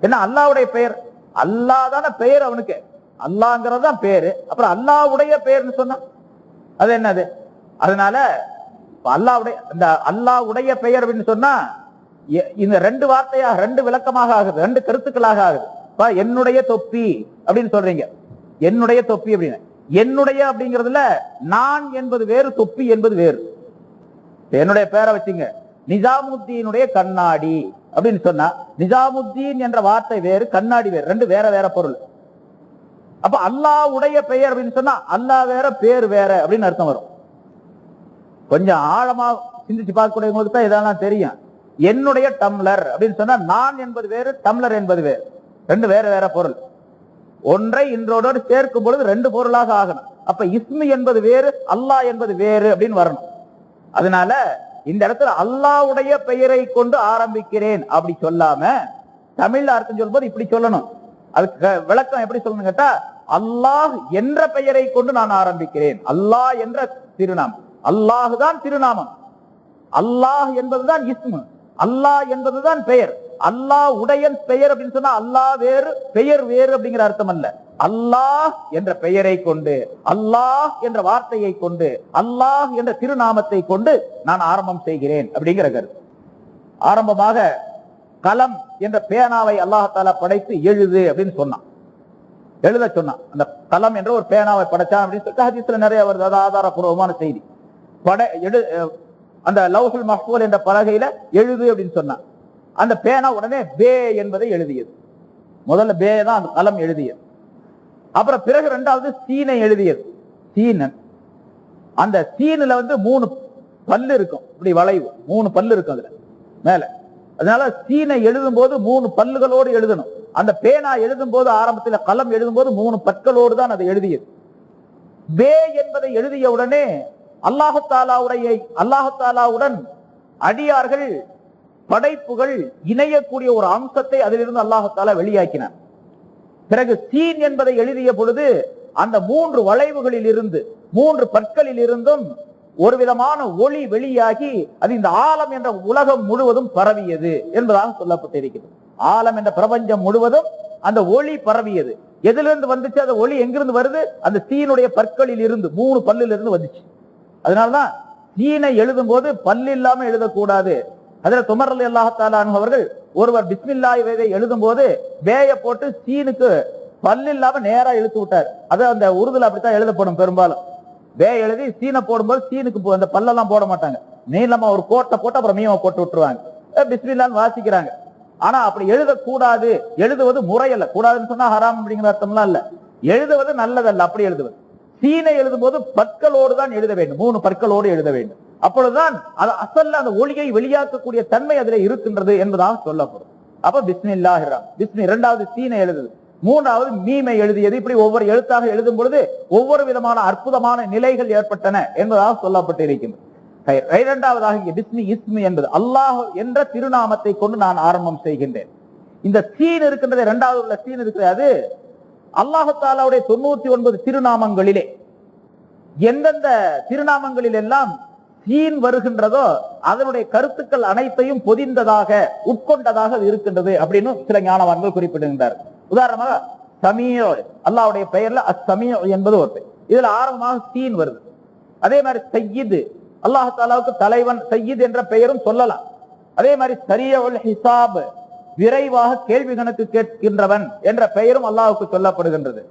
என்ன அல்லாவுடைய பெயர்? அல்லாஹ் தான பெயர் அவனுக்கு, அல்லாங்கிறது தான் பேரு. அப்புறம் அல்லாவுடைய பெயர்னு சொன்னா அது என்னது? அதனால அல்லாவுடைய இந்த அல்லாவுடைய பெயர் அப்படின்னு சொன்னா இந்த ரெண்டு வார்த்தையாக ரெண்டு விளக்கமாக ஆகுது, ரெண்டு கருத்துக்களாக ஆகுது. என்னுடைய தொப்பி அப்படின்னு சொல்றீங்க, என்னுடைய தொப்பி அப்படின்னு. என்னுடைய அப்படிங்கிறதுல நான் என்பது வேறு, தொப்பி என்பது வேறு. என்னுடைய பேரை வச்சுங்க, நிஜாமுத்தீனுடைய கண்ணாடி அப்படின்னு சொன்னா நிஜாமுத்தீன் என்ற வார்த்தை வேறு, கண்ணாடி வேறு, ரெண்டு வேற வேற பொருள். அப்ப அல்லாஹ்வுடைய பெயர் அப்படின்னு சொன்னா அல்லாஹ் வேற பேர் வேற அப்படின்னு அர்த்தம் வரும். கொஞ்சம் ஆழமா சிந்திச்சு பார்க்கக்கூடியவங்களுக்கு தான் இதெல்லாம் தெரியும். என்னுடைய டம்ளர் அப்படின்னு சொன்னா நான் என்பது வேறு, டம்ளர் என்பது வேறு, ரெண்டு வேற வேற பொருள். ஒன்றை இன்றோடு சேர்க்கும் பொழுது ரெண்டு பொருளாக ஆகணும். அப்ப இஸ்மி என்பது வேறு, அல்லாஹ் என்பது வேறு அப்படின்னு வரணும். அதனால இந்த இடத்துல அல்லாஹ்வுடைய பெயரை கொண்டு ஆரம்பிக்கிறேன் அப்படி சொல்லாம தமிழ்ல அர்த்தம் சொல்லும் போது இப்படி சொல்லணும். அதுக்கு விளக்கம் எப்படி சொல்லணும் கேட்டா, அல்லாஹ் என்ற பெயரை கொண்டு நான் ஆரம்பிக்கிறேன். அல்லாஹ் என்ற திருநாமம், அல்லாஹ் தான் திருநாமம், அல்லாஹ் என்பதுதான் இஸ்மு, அல்லாஹ் என்பதுதான் பெயர். அல்லாஹ் உடைய பெயர் அப்படின்னு சொன்னா அல்லாஹ் வேறு பெயர் வேறு அப்படிங்கிற அர்த்தம் அல்ல. அல்லாஹ் என்ற பெயரை கொண்டு, அல்லாஹ் என்ற வார்த்தையை கொண்டு, அல்லாஹ் என்ற திருநாமத்தை கொண்டு நான் ஆரம்பம் செய்கிறேன் அப்படிங்கிற கருத்து. ஆரம்பமாக கலம் என்ற பேனாவை அல்லாஹ் தஆலா படைத்து எழுது அப்படின்னு சொன்னான், எழுத சொன்னான். அந்த கலம் என்ற ஒரு பேனாவை படைச்சான் அப்படின்னு சொல்லிட்டு ஹதீஸ்ல நிறைய வருது, அது ஆதாரபூர்வமான செய்தி. அந்த லவ்ஹுல் மஹ்ஃபூல் என்ற பலகையில எழுது அப்படின்னு சொன்னான். அந்த பேனா உடனே பே என்பதை எழுதியது. முதல்ல பே தான் அந்த கலம் எழுதியது. அப்புறம் பிறகு இரண்டாவது சீனை எழுதியது, சீனன். அந்த சீனுல மூணு பல்லு இருக்கும், இப்படி வளைவு, மூணு பல்லு இருக்கும் அதுல மேல. அதனால சீனை எழுதும் போது மூணு பல்லுகளோடு எழுதணும். அந்த பேனா எழுதும் போது ஆரம்பத்தில் கலம் எழுதும் போது மூணு பற்களோடு தான் அதை எழுதியது. பே என்பதை எழுதிய உடனே அல்லாஹ் தஆலாவுடன் அடியார்கள் படைப்புகள் இணையக்கூடிய ஒரு அம்சத்தை அதிலிருந்து அல்லாஹ் தஆலா வெளியாக்கினார். பிறகு சீன் என்பதை எழுதிய பொழுது அந்த மூன்று வளைவுகளில் இருந்து, மூன்று பற்களில் இருந்தும் ஒரு விதமான ஒளி வெளியாகி அது இந்த ஆலம் என்ற உலகம் முழுவதும் பரவியது என்பதாக சொல்லப்பட்டிருக்கிறது. ஆலம் என்ற பிரபஞ்சம் முழுவதும் அந்த ஒளி பரவியது. எதிலிருந்து வந்துச்சு? அந்த ஒளி எங்கிருந்து வருது? அந்த சீனுடைய பற்களில் இருந்து, மூணு பல்லில் இருந்து வந்துச்சு. அதனாலதான் சீனை எழுதும் போது பல்லு இல்லாம எழுதக்கூடாது. ஹஜ்ரத் உமர் ரலியல்லாஹு தஆலா அன்ஹு அவர்கள் ஒருவர் பிஸ்மில்லாஹ் எழுதும் போது பேய போட்டு சீனுக்கு பல்லு இல்லாம நேரா இழுத்து விட்டார். அது அந்த உருதுல அப்படித்தான் எழுதப்படும். பெரும்பாலும் பே எழுதி சீனை போடும்போது சீனுக்கு அந்த பல்லெல்லாம் போட மாட்டாங்க, நீளமா ஒரு கோட்டை போட்டு அப்புறம் மீமை போட்டு விட்டுருவாங்க, பிஸ்மில்லான்னு வாசிக்கிறாங்க. ஆனா அப்படி எழுதக்கூடாது. எழுதுவது முறையல்ல, கூடாதுன்னு சொன்னா ஹராம் அப்படிங்கிற அர்த்தம்லாம் இல்ல, எழுதுவது நல்லதல்ல அப்படி எழுதுவது. சீனை எழுதும் போது பற்களோடு தான் எழுத வேண்டும், மூணு பற்களோடு எழுத வேண்டும். அப்பொழுதுதான் அசல்ல அந்த ஒளியை வெளியாக்கக்கூடிய தன்மை அதுல இருக்கின்றது என்பதாக சொல்லப்படும். அப்ப பிஸ்மில்லாஹிர் பிஸ்மி இரண்டாவது சீனை எழுதுது, மூன்றாவது மீமை எழுதியது. இப்படி ஒவ்வொரு எழுத்தாக எழுதும் பொழுது ஒவ்வொரு விதமான அற்புதமான நிலைகள் ஏற்பட்டன என்பதாக சொல்லப்பட்டு இருக்கின்றது. இரண்டாவதாக பிஸ்மி இஸ்மி என்பது அல்லாஹ் என்ற திருநாமத்தை கொண்டு நான் ஆரம்பம் செய்கின்றேன். இந்த சீன் இருக்கின்றது, இரண்டாவது உள்ள சீன் இருக்கிறது, அது அல்லாஹ் தஆலாவுடைய 99 திருநாமங்களிலே எந்தெந்த திருநாமங்களில் எல்லாம் சீன் வருகின்றதோ அதனுடைய கருத்துக்கள் அனைத்தையும் பொதிந்ததாக உட்கொண்டதாக இருக்கின்றது அப்படின்னு சில ஞானவான்கள் குறிப்பிடுகின்றார். உதாரணமாக சமீஉ, அல்லாஹ்வுடைய பெயர்ல அஸ்-சமீஉ என்பது ஒரு பெயர், இதுல ஆரம்பமாக சீன் வருது. அதே மாதிரி சய்யித், அல்லாஹ் தஆலாவுக்கு தலைவன் சய்யித் என்ற பெயரும் சொல்லலாம். அதே மாதிரி சரீஉல் ஹிசாப், விரைவாக கேள்வி கணக்கு கேட்கின்றவன் என்ற பெயரும் அல்லாஹ்வுக்கு சொல்லப்படுகின்றது.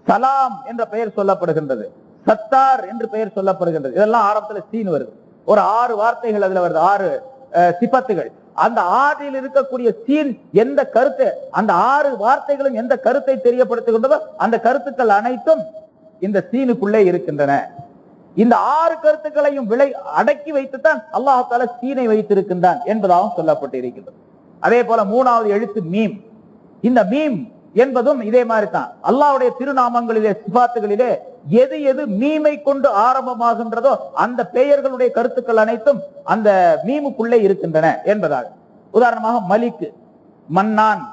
சலாம் என்ற பெயர் சொல்லப்படுகின்றது. சத்தார் என்று பெயர் சொல்லப்படுகின்றது. இதெல்லாம் ஆரம்பத்துல சீன் வருது. ஒரு 6 வார்த்தைகள் அதுல வருது, 6 சிபத்துகள். அந்த 6ல் இருக்கக்கூடிய சீன் எந்த கருத்து, அந்த 6 வார்த்தைகளும் எந்த கருத்தை தெரியப்படுத்துகின்றதோ அந்த கருத்துக்கள் அனைத்தும் இந்த சீனுக்குள்ளே இருக்கின்றன. இந்த 6 கருத்துக்களையும் அடக்கி வைத்துத்தான் அல்லாஹ் தஆலா சீனை வைத்திருக்கின்றான் என்பதாகவும் சொல்லப்பட்டு இருக்கின்றது. அதே போல 3வது எழுத்து மீம். இந்த மீம் என்பதும் இதே மாதிரி தான். அல்லாஹ்வுடைய திருநாமங்களிலே சிபாத்துகளிலே எது எது மீமை கொண்டு ஆரம்பமாகின்றதோ அந்த பெயர்களுடைய கருத்துக்கள் அனைத்தும் அந்த மீமுக்குள்ளே இருக்கின்றன என்பதாக. உதாரணமாக மலிக், மன்னான்,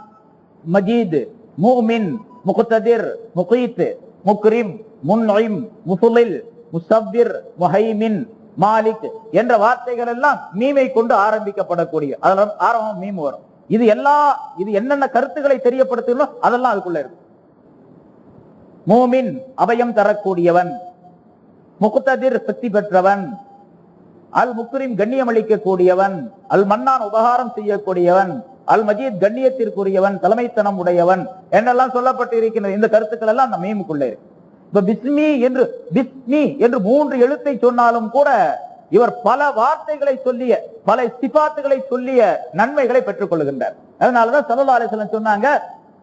மஜீத், மூமின், முக்ததிர், முகீத், முக்ரிம், முன்இம், முஃலில், முஸவ்விர், முஹைமின், மாலிக் என்ற வார்த்தைகள் எல்லாம் மீமை கொண்டு ஆரம்பிக்கப்படக்கூடிய, அதெல்லாம் ஆரம்பம் மீம் வரும். இது என்னென்ன கருத்துக்களை தெரியப்படுத்தணும் அதெல்லாம் அதுக்குள்ள இருக்கு. மூமின் அபயம் தரக்கூடியவன், முக்ததிர் சக்தி பெற்றவன், அல் முக்ரிம் கண்ணியம் அளிக்கக்கூடியவன், அல் மன்னான் உபகாரம் செய்யக்கூடியவன், அல் மஜீத் கண்ணியத்திற்குரியவன், தலைமைத்தனம் உடையவன் என்றெல்லாம் சொல்லப்பட்டு இருக்கின்ற இந்த கருத்துக்கள் எல்லாம் அந்த மீமுக்குள்ளே இருக்கு. இப்ப பிஸ்மி என்று 3 எழுத்தை சொன்னாலும் கூட இவர் பல வார்த்தைகளை சொல்லிய, பல சிபாத்துகளை சொல்லிய நன்மைகளை பெற்றுக் கொள்கின்றார். அதனாலதான் ஸல்லல்லாஹு அலைஹி வஸல்லம் சொன்னாங்க,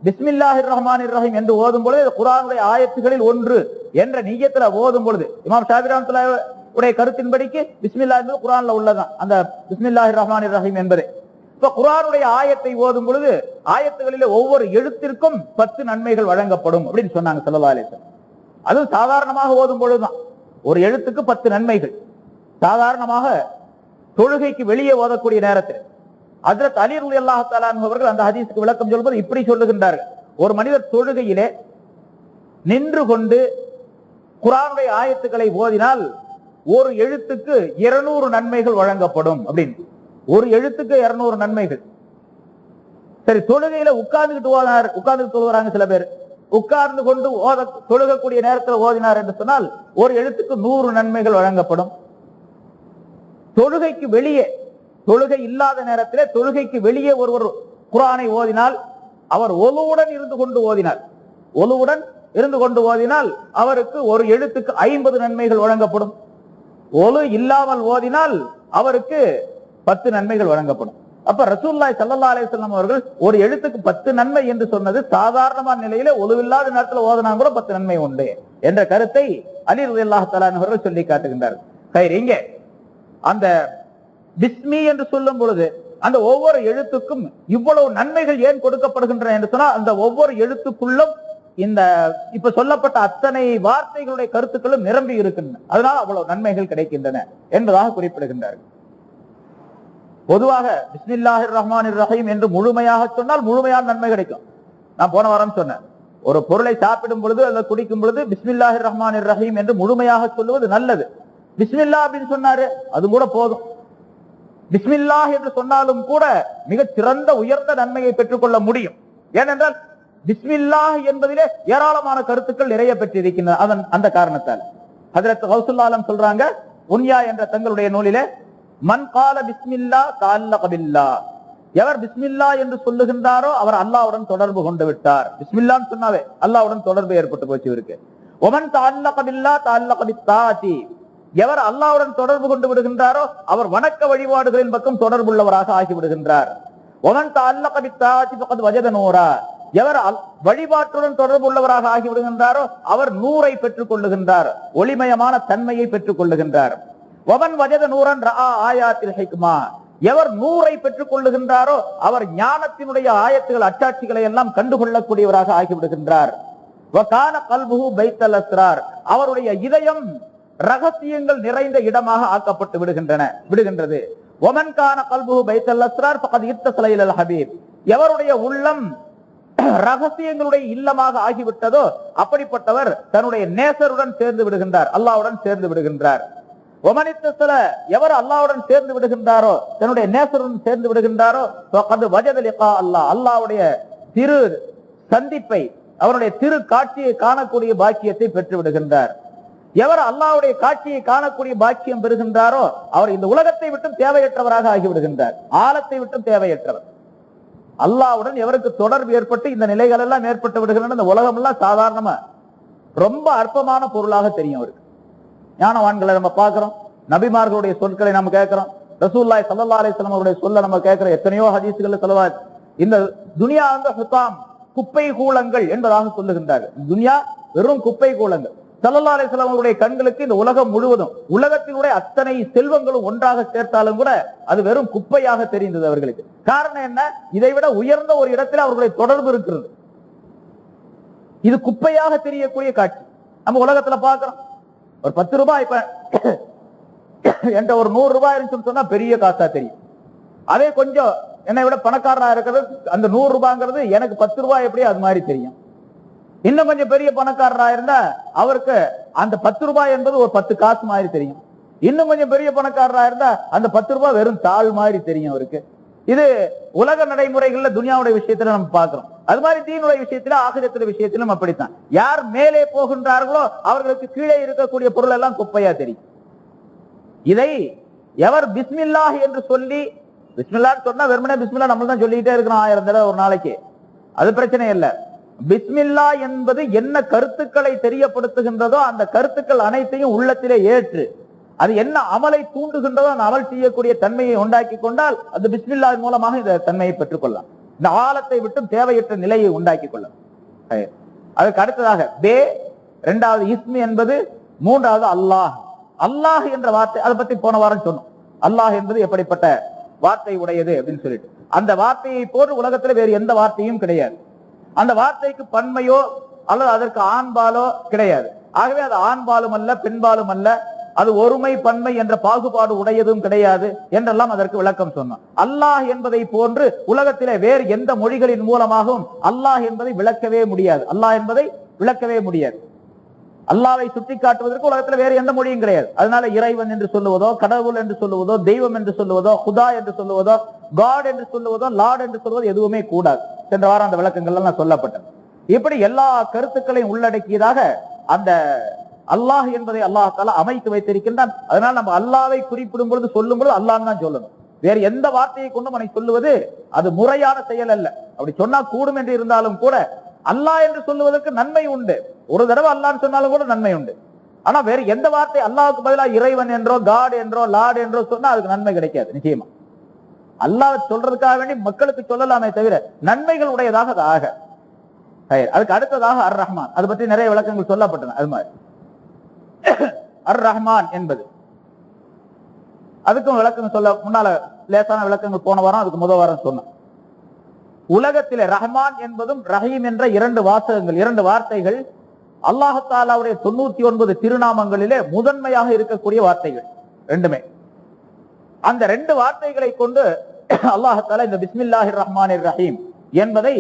பிஸ்மில்லாஹிர் ரஹ்மானிர் ரஹீம் என்று ஓதும் பொழுது குர்ஆனுடைய ஆயத்துகளில் ஒன்று என்ற நிய்யத்துல ஓதும் பொழுது, இமாம் ஷாஃபி ரஹ்மத்துல்லாஹி உடைய கருத்தின்படிக்கு பிஸ்மில்லாஹ் என்பது குர்ஆன்ல உள்ளதான், அந்த பிஸ்மில்லாஹிர் ரஹ்மானிர் ரஹீம் என்பது. இப்ப குர்ஆனுடைய ஆயத்தை ஓதும் பொழுது ஆயத்துகளிலே ஒவ்வொரு எழுத்திற்கும் 10 நன்மைகள் வழங்கப்படும் அப்படின்னு சொன்னாங்க ஸல்லல்லாஹு அலைஹி வஸல்லம். அது சாதாரணமாக ஓதும் பொழுதுதான் ஒரு எழுத்துக்கு 10 நன்மைகள். சாதாரணமாக தொழுகைக்கு வெளியே ஓதக்கூடிய நேரத்தில் ஹஜ்ரத் அலி ரலியல்லாஹு தஆலா அன்ஹு அவர்கள் அந்த ஹதீஸுக்கு விளக்கம் சொல்லும்போது இப்படி சொல்லுகின்றார்கள், ஒரு மனிதர் தொழுகையிலே நின்று கொண்டு குர்ஆனுடைய ஆயத்துக்களை ஓதினால் ஒரு எழுத்துக்கு 200 நன்மைகள் வழங்கப்படும் அப்படின்னு. ஒரு எழுத்துக்கு 200 நன்மைகள். சரி, தொழுகையில உட்கார்ந்து தொழுகிறாங்க சில பேர், உட்கார்ந்து கொண்டு தொழுகக்கூடிய நேரத்தில் ஓதினார் என்று சொன்னால் ஒரு எழுத்துக்கு 100 நன்மைகள் வழங்கப்படும். தொழுகைக்கு வெளியே, தொழுகை இல்லாத நேரத்திலே தொழுகைக்கு வெளியே ஒருவர் குர்ஆனை ஓதினால், அவர் ஒலுவுடன் இருந்து கொண்டு ஓதினால் அவருக்கு ஒரு எழுத்துக்கு 50 நன்மைகள் வழங்கப்படும். ஒலு இல்லாமல் ஓதினால் அவருக்கு 10 நன்மைகள் வழங்கப்படும். அப்ப ரசூலுல்லாஹி ஸல்லல்லாஹு அலைஹி வஸல்லம் அவர்கள் ஒரு எழுத்துக்கு 10 நன்மை என்று சொன்னது சாதாரணமான நிலையில ஒலுவில்லாத நேரத்தில் ஓதினா கூட 10 நன்மை உண்டு என்ற கருத்தை அலி ரலியல்லாஹு தஆலா அவர்கள் சொல்லி காட்டுகின்றார்கள். சரி, இங்கே அந்த பிஸ்மி என்று சொல்லும் பொழுது அந்த ஒவ்வொரு எழுத்துக்கும் இவ்வளவு நன்மைகள் ஏன் கொடுக்கப்படுகின்றன என்று சொன்னால், அந்த ஒவ்வொரு எழுத்துக்குள்ளும் இந்த இப்ப சொல்லப்பட்ட அத்தனை வார்த்தைகளுடைய கருத்துக்களும் நிரம்பி இருக்கின்றன. அதனால் அவ்வளவு நன்மைகள் கிடைக்கின்றன என்பதாக குறிப்பிடுகின்றார்கள். பொதுவாக பிஸ்மில்லாஹிர் ரஹ்மானிர் ரஹீம் என்று முழுமையாக சொன்னால் முழுமையான நன்மை கிடைக்கும். நான் போன வாரம் சொன்னேன், ஒரு பொருளை சாப்பிடும் பொழுது அல்லது குடிக்கும் பொழுது பிஸ்மில்லாஹிர் ரஹ்மானிர் ரஹீம் என்று முழுமையாக சொல்லுவது நல்லது. பிஸ்மில்லா அப்படின்னு சொன்னாரு அது கூட போதும். பிஸ்மில்லாஹ் என்று சொன்னாலும் கூட மிகச் சிறந்த உயர்ந்த நன்மையை பெற்றுக்கொள்ள முடியும். ஏனென்றால் பிஸ்மில்லாஹ் என்பதிலே ஏராளமான கருத்துக்கள் நிறைய பெற்றிருக்கின்றன. அந்த காரணத்தால் ஹஜ்ரத் கௌசுல் ஆலம் சொல்றாங்க, உன்யா என்ற தங்களுடைய நூலிலே, மன் கால பிஸ்மில்லா தஅல்லக பில்லாஹ், எவர் பிஸ்மில்லா என்று சொல்லுகின்றாரோ அவர் அல்லாஹ்வுடன் தொடர்பு கொண்டு விட்டார். பிஸ்மில்லான்னு சொன்னாவே அல்லாஹ்வுடன் தொடர்பு ஏற்பட்டு போச்சு இருக்கு. ஒமன் தஅல்லக பில்லாஹ் தஅல்லக பித்தாஅதி, எவர் அல்லாஹ்வுடன் தொடர்பு கொண்டு விடுகின்றாரோ அவர் வணக்க வழிபாடுகளின் பக்கம் தொடர்புள்ளவராக ஆகிவிடுகின்றார். ஒமன் தஅல்லக பித்தாஅதி ஃபகத் வஜத நூரா, எவர் வழிபாட்டுடன் தொடர்பு உள்ளவராக ஆகிவிடுகின்றாரோ அவர் நூரை பெற்றுக் கொள்ளுகின்றார், ஒளிமயமான தன்மையை பெற்றுக் கொள்ளுகின்றார். ஒமன் வஜத நூரன் ரஆ ஆயாத்தில் ஹிக்மா, எவர் நூரை பெற்றுக் கொள்ளுகின்றாரோ அவர் ஞானத்தினுடைய ஆயத்துகள் அச்சாட்சிகளை எல்லாம் கண்டுகொள்ளக்கூடியவராக ஆகிவிடுகின்றார். வகான கல்புஹு பைத்தல் அஸ்ரார், அவருடைய இதயம் ரகசியங்கள் நிறைந்த இடமாக ஆக்கப்பட்டு விடுகின்றது. ஒமன் கான கல்புஹு பைத்தல் அஸ்ரார் ஃபகத் இத்தஸல இலல் ஹபீப், எவருடைய உள்ளம் ரகசியங்களுடைய இல்லமாக ஆகிவிட்டதோ அப்படிப்பட்டவர் தன்னுடைய நேசருடன் சேர்ந்து விடுகின்றார், அல்லாஹ்வுடன் சேர்ந்து விடுகின்றார். ஒமனித்தஸல, எவர் அல்லாஹ்வுடன் சேர்ந்து விடுகின்றாரோ தன்னுடைய நேசருடன் சேர்ந்து விடுகின்றாரோ ஃபகத் வஜத லிகா அல்லாஹ், அல்லாஹ்வுடைய திரு சந்திப்பை, அவருடைய திரு காட்சியை காணக்கூடிய பாக்கியத்தை பெற்று விடுகின்றார். எவர் அல்லாஹ்வுடைய காட்சியை காணக்கூடிய பாக்கியம் பெறுகின்றாரோ அவர் இந்த உலகத்தை விட்டும் தேவையற்றவராக ஆகிவிடுகின்றார், ஆழத்தை விட்டும் தேவையற்றவர். அல்லாஹ்வுடன் எவருக்கு தொடர்பு ஏற்பட்டு இந்த நிலைகள் எல்லாம் ஏற்பட்டு விடுகின்றன, இந்த உலகம் எல்லாம் சாதாரணமா ரொம்ப அற்பமான பொருளாக தெரியும் அவருக்கு. ஞானவான்களை நம்ம பார்க்கிறோம், நபிமார்களுடைய சொற்களை நம்ம கேட்கிறோம், ரசூலுல்லாஹி ஸல்லல்லாஹு அலைஹி வஸல்லம் அவருடைய சொல்ல நம்ம கேட்கிறோம். எத்தனையோ ஹதீஸ்கள் ஸலவாத் இந்த துனியா ஹுதாம் குப்பை கூலங்கள் என்பதாக சொல்லுகின்றார்கள். துனியா வெறும் குப்பை கூலங்கள். ஸல்லல்லாஹு அலைஹி வஸல்லம் அவருடைய கண்களுக்கு இந்த உலகம் முழுவதும், உலகத்தினுடைய அத்தனை செல்வங்களும் ஒன்றாக சேர்த்தாலும் கூட அது வெறும் குப்பையாக தெரிந்தது அவர்களுக்கு. காரணம் என்ன? இதைவிட உயர்ந்த ஒரு இடத்தில் அவர்களுடைய தொடர்பு இருக்கிறது. இது குப்பையாக தெரியக்கூடிய காட்சி நம்ம உலகத்துல பார்க்கிறோம். ஒரு 10 ரூபாய் இப்ப என்ற ஒரு 100 ரூபாய் இருந்துச்சுன்னு சொன்னா பெரிய காசா தெரியும். அதே கொஞ்சம் என்னை விட பணக்காரனா இருக்கிறது, அந்த 100 ரூபாய்ங்கிறது எனக்கு 10 ரூபாய் எப்படி அது மாதிரி தெரியும். இன்னும் கொஞ்சம் பெரிய பணக்காரரா இருந்தா அவருக்கு அந்த 10 ரூபாய் என்பது ஒரு 10 காசு மாதிரி தெரியும். இன்னும் கொஞ்சம் பெரிய பணக்காரரா இருந்தா அந்த 10 ரூபாய் வெறும் தாள் மாதிரி தெரியும் அவருக்கு. இது உலக நடைமுறைகள்ல துனியாவுடைய விஷயத்துல நம்ம பார்க்கிறோம். அது மாதிரி தீனுடைய விஷயத்துல, ஆகிரத்துடைய விஷயத்திலும் அப்படித்தான். யார் மேலே போகின்றார்களோ அவர்களுக்கு கீழே இருக்கக்கூடிய பொருள் எல்லாம் குப்பையா தெரியும். இதை எவர் பிஸ்மில்லாஹ் என்று சொல்லி, பிஸ்மில்லாஹ் சொன்னா வெறுமனே பிஸ்மில்லா நம்ம தான் சொல்லிக்கிட்டே இருக்கிறோம் 1000 தடவை ஒரு நாளைக்கு, அது பிரச்சனை இல்லை. பிஸ்மில்லா என்பது என்ன கருத்துக்களை தெரியப்படுத்துகின்றதோ அந்த கருத்துக்கள் அனைத்தையும் உள்ளத்திலே ஏற்று அது என்ன அமலை தூண்டுகின்றதோ அந்த அமல் செய்யக்கூடிய தன்மையை உண்டாக்கி கொண்டால் அது பிஸ்மில்லா மூலமாக இந்த தன்மையை பெற்றுக்கொள்ளலாம். இந்த ஆழத்தை விட்டு தேவையற்ற நிலையை உண்டாக்கி கொள்ளலாம். அதுக்கு அடுத்ததாக பே, இரண்டாவது இஸ்மி என்பது, மூன்றாவது அல்லாஹ். அல்லாஹ் என்ற வார்த்தை, அதை பத்தி போன வாரம் சொன்னோம். அல்லாஹ் என்பது எப்படிப்பட்ட வார்த்தை உடையது அப்படின்னு சொல்லிட்டு, அந்த வார்த்தையை போன்று உலகத்தில் வேறு எந்த வார்த்தையும் கிடையாது. அந்த வார்த்தைக்கு பன்மையோ அல்லது அதற்கு ஆண்பாலோ கிடையாது. ஆகவே அது ஆண்பாலும் அல்ல பெண்பாலும் அல்ல, அது ஒருமை பன்மை என்ற பாகுபாடு உடையதும் கிடையாது என்றெல்லாம் அதற்கு விளக்கம் சொன்னோம். அல்லாஹ் என்பதை போன்று உலகத்திலே வேறு எந்த மொழிகளின் மூலமாகவும் அல்லாஹ் என்பதை விளக்கவே முடியாது. அல்லாஹ் என்பதை விளக்கவே முடியாது. அல்லாஹ்வை சுட்டி காட்டுவதற்கு உலகத்தில் வேறு எந்த மொழியும் கிடையாது. அதனால இறைவன் என்று சொல்லுவதோ, கடவுள் என்று சொல்லுவதோ, தெய்வம் என்று சொல்லுவதோ, குதா என்று சொல்லுவதோ, காட் என்று சொல்லுவதோ, லார்ட் என்று சொல்வதோ எதுவுமே கூடாது. சென்ற வாரம் அந்த விளக்கங்கள் எல்லாம் சொல்லப்பட்டது. இப்படி எல்லா கருத்துக்களையும் உள்ளடக்கியதாக அந்த அல்லாஹ் என்பதை அல்லாஹ் தஆலா அமைத்து வைத்திருக்கின்றான். அதனால் நம்ம அல்லாஹ்வை குறிப்பிடும் பொழுது சொல்லும் பொழுது அல்லாஹ்னு தான் சொல்லணும். வேறு எந்த வார்த்தையை கொண்டும் அவனை சொல்லுவது அது முறையான செயல் அல்ல. அப்படி சொன்னா கூடும் என்று இருந்தாலும் கூட அல்லாஹ் என்று சொல்லுவதற்கு நன்மை உண்டு. ஒரு தடவை அல்லாஹ்னு சொன்னாலும் கூட நன்மை உண்டு. ஆனா வேறு எந்த வார்த்தை அல்லாஹ்வுக்கு பதிலாக இறைவன் என்றோ, காட் என்றோ, லார்ட் என்றோ சொன்னா அதுக்கு நன்மை கிடைக்காது. நிச்சயமா அல்லாஹ் சொல்றதுக்காக வேண்டி மக்களுக்கு சொல்லலாமே தவிர நன்மைகள் உடையதாக அது ஆக. அதுக்கு அடுத்ததாக அர் ரஹ்மான், அது பற்றி நிறைய விளக்கங்கள் சொல்லப்பட்டன. அது மாதிரி அர் ரஹ்மான் என்பது அதுக்கும் விளக்கம் சொல்ல முன்னால லேசான விளக்கங்கள் போன வாரம், அதுக்கு முதல் வாரம் சொன்னோம். உலகத்திலே ரஹ்மான் என்பதும் ரஹீம் என்ற 2 வாசகங்கள், 2 வார்த்தைகள் அல்லாஹ் தஆலாவுடைய 99 திருநாமங்களிலே முதன்மையாக இருக்கக்கூடிய வார்த்தைகள் ரெண்டுமே. அந்த 2 வார்த்தைகளை கொண்டு அல்லாஹ் தஆலா இந்த பிஸ்மில்லாஹிர் ரஹ்மானிர் ரஹீம் என்பதை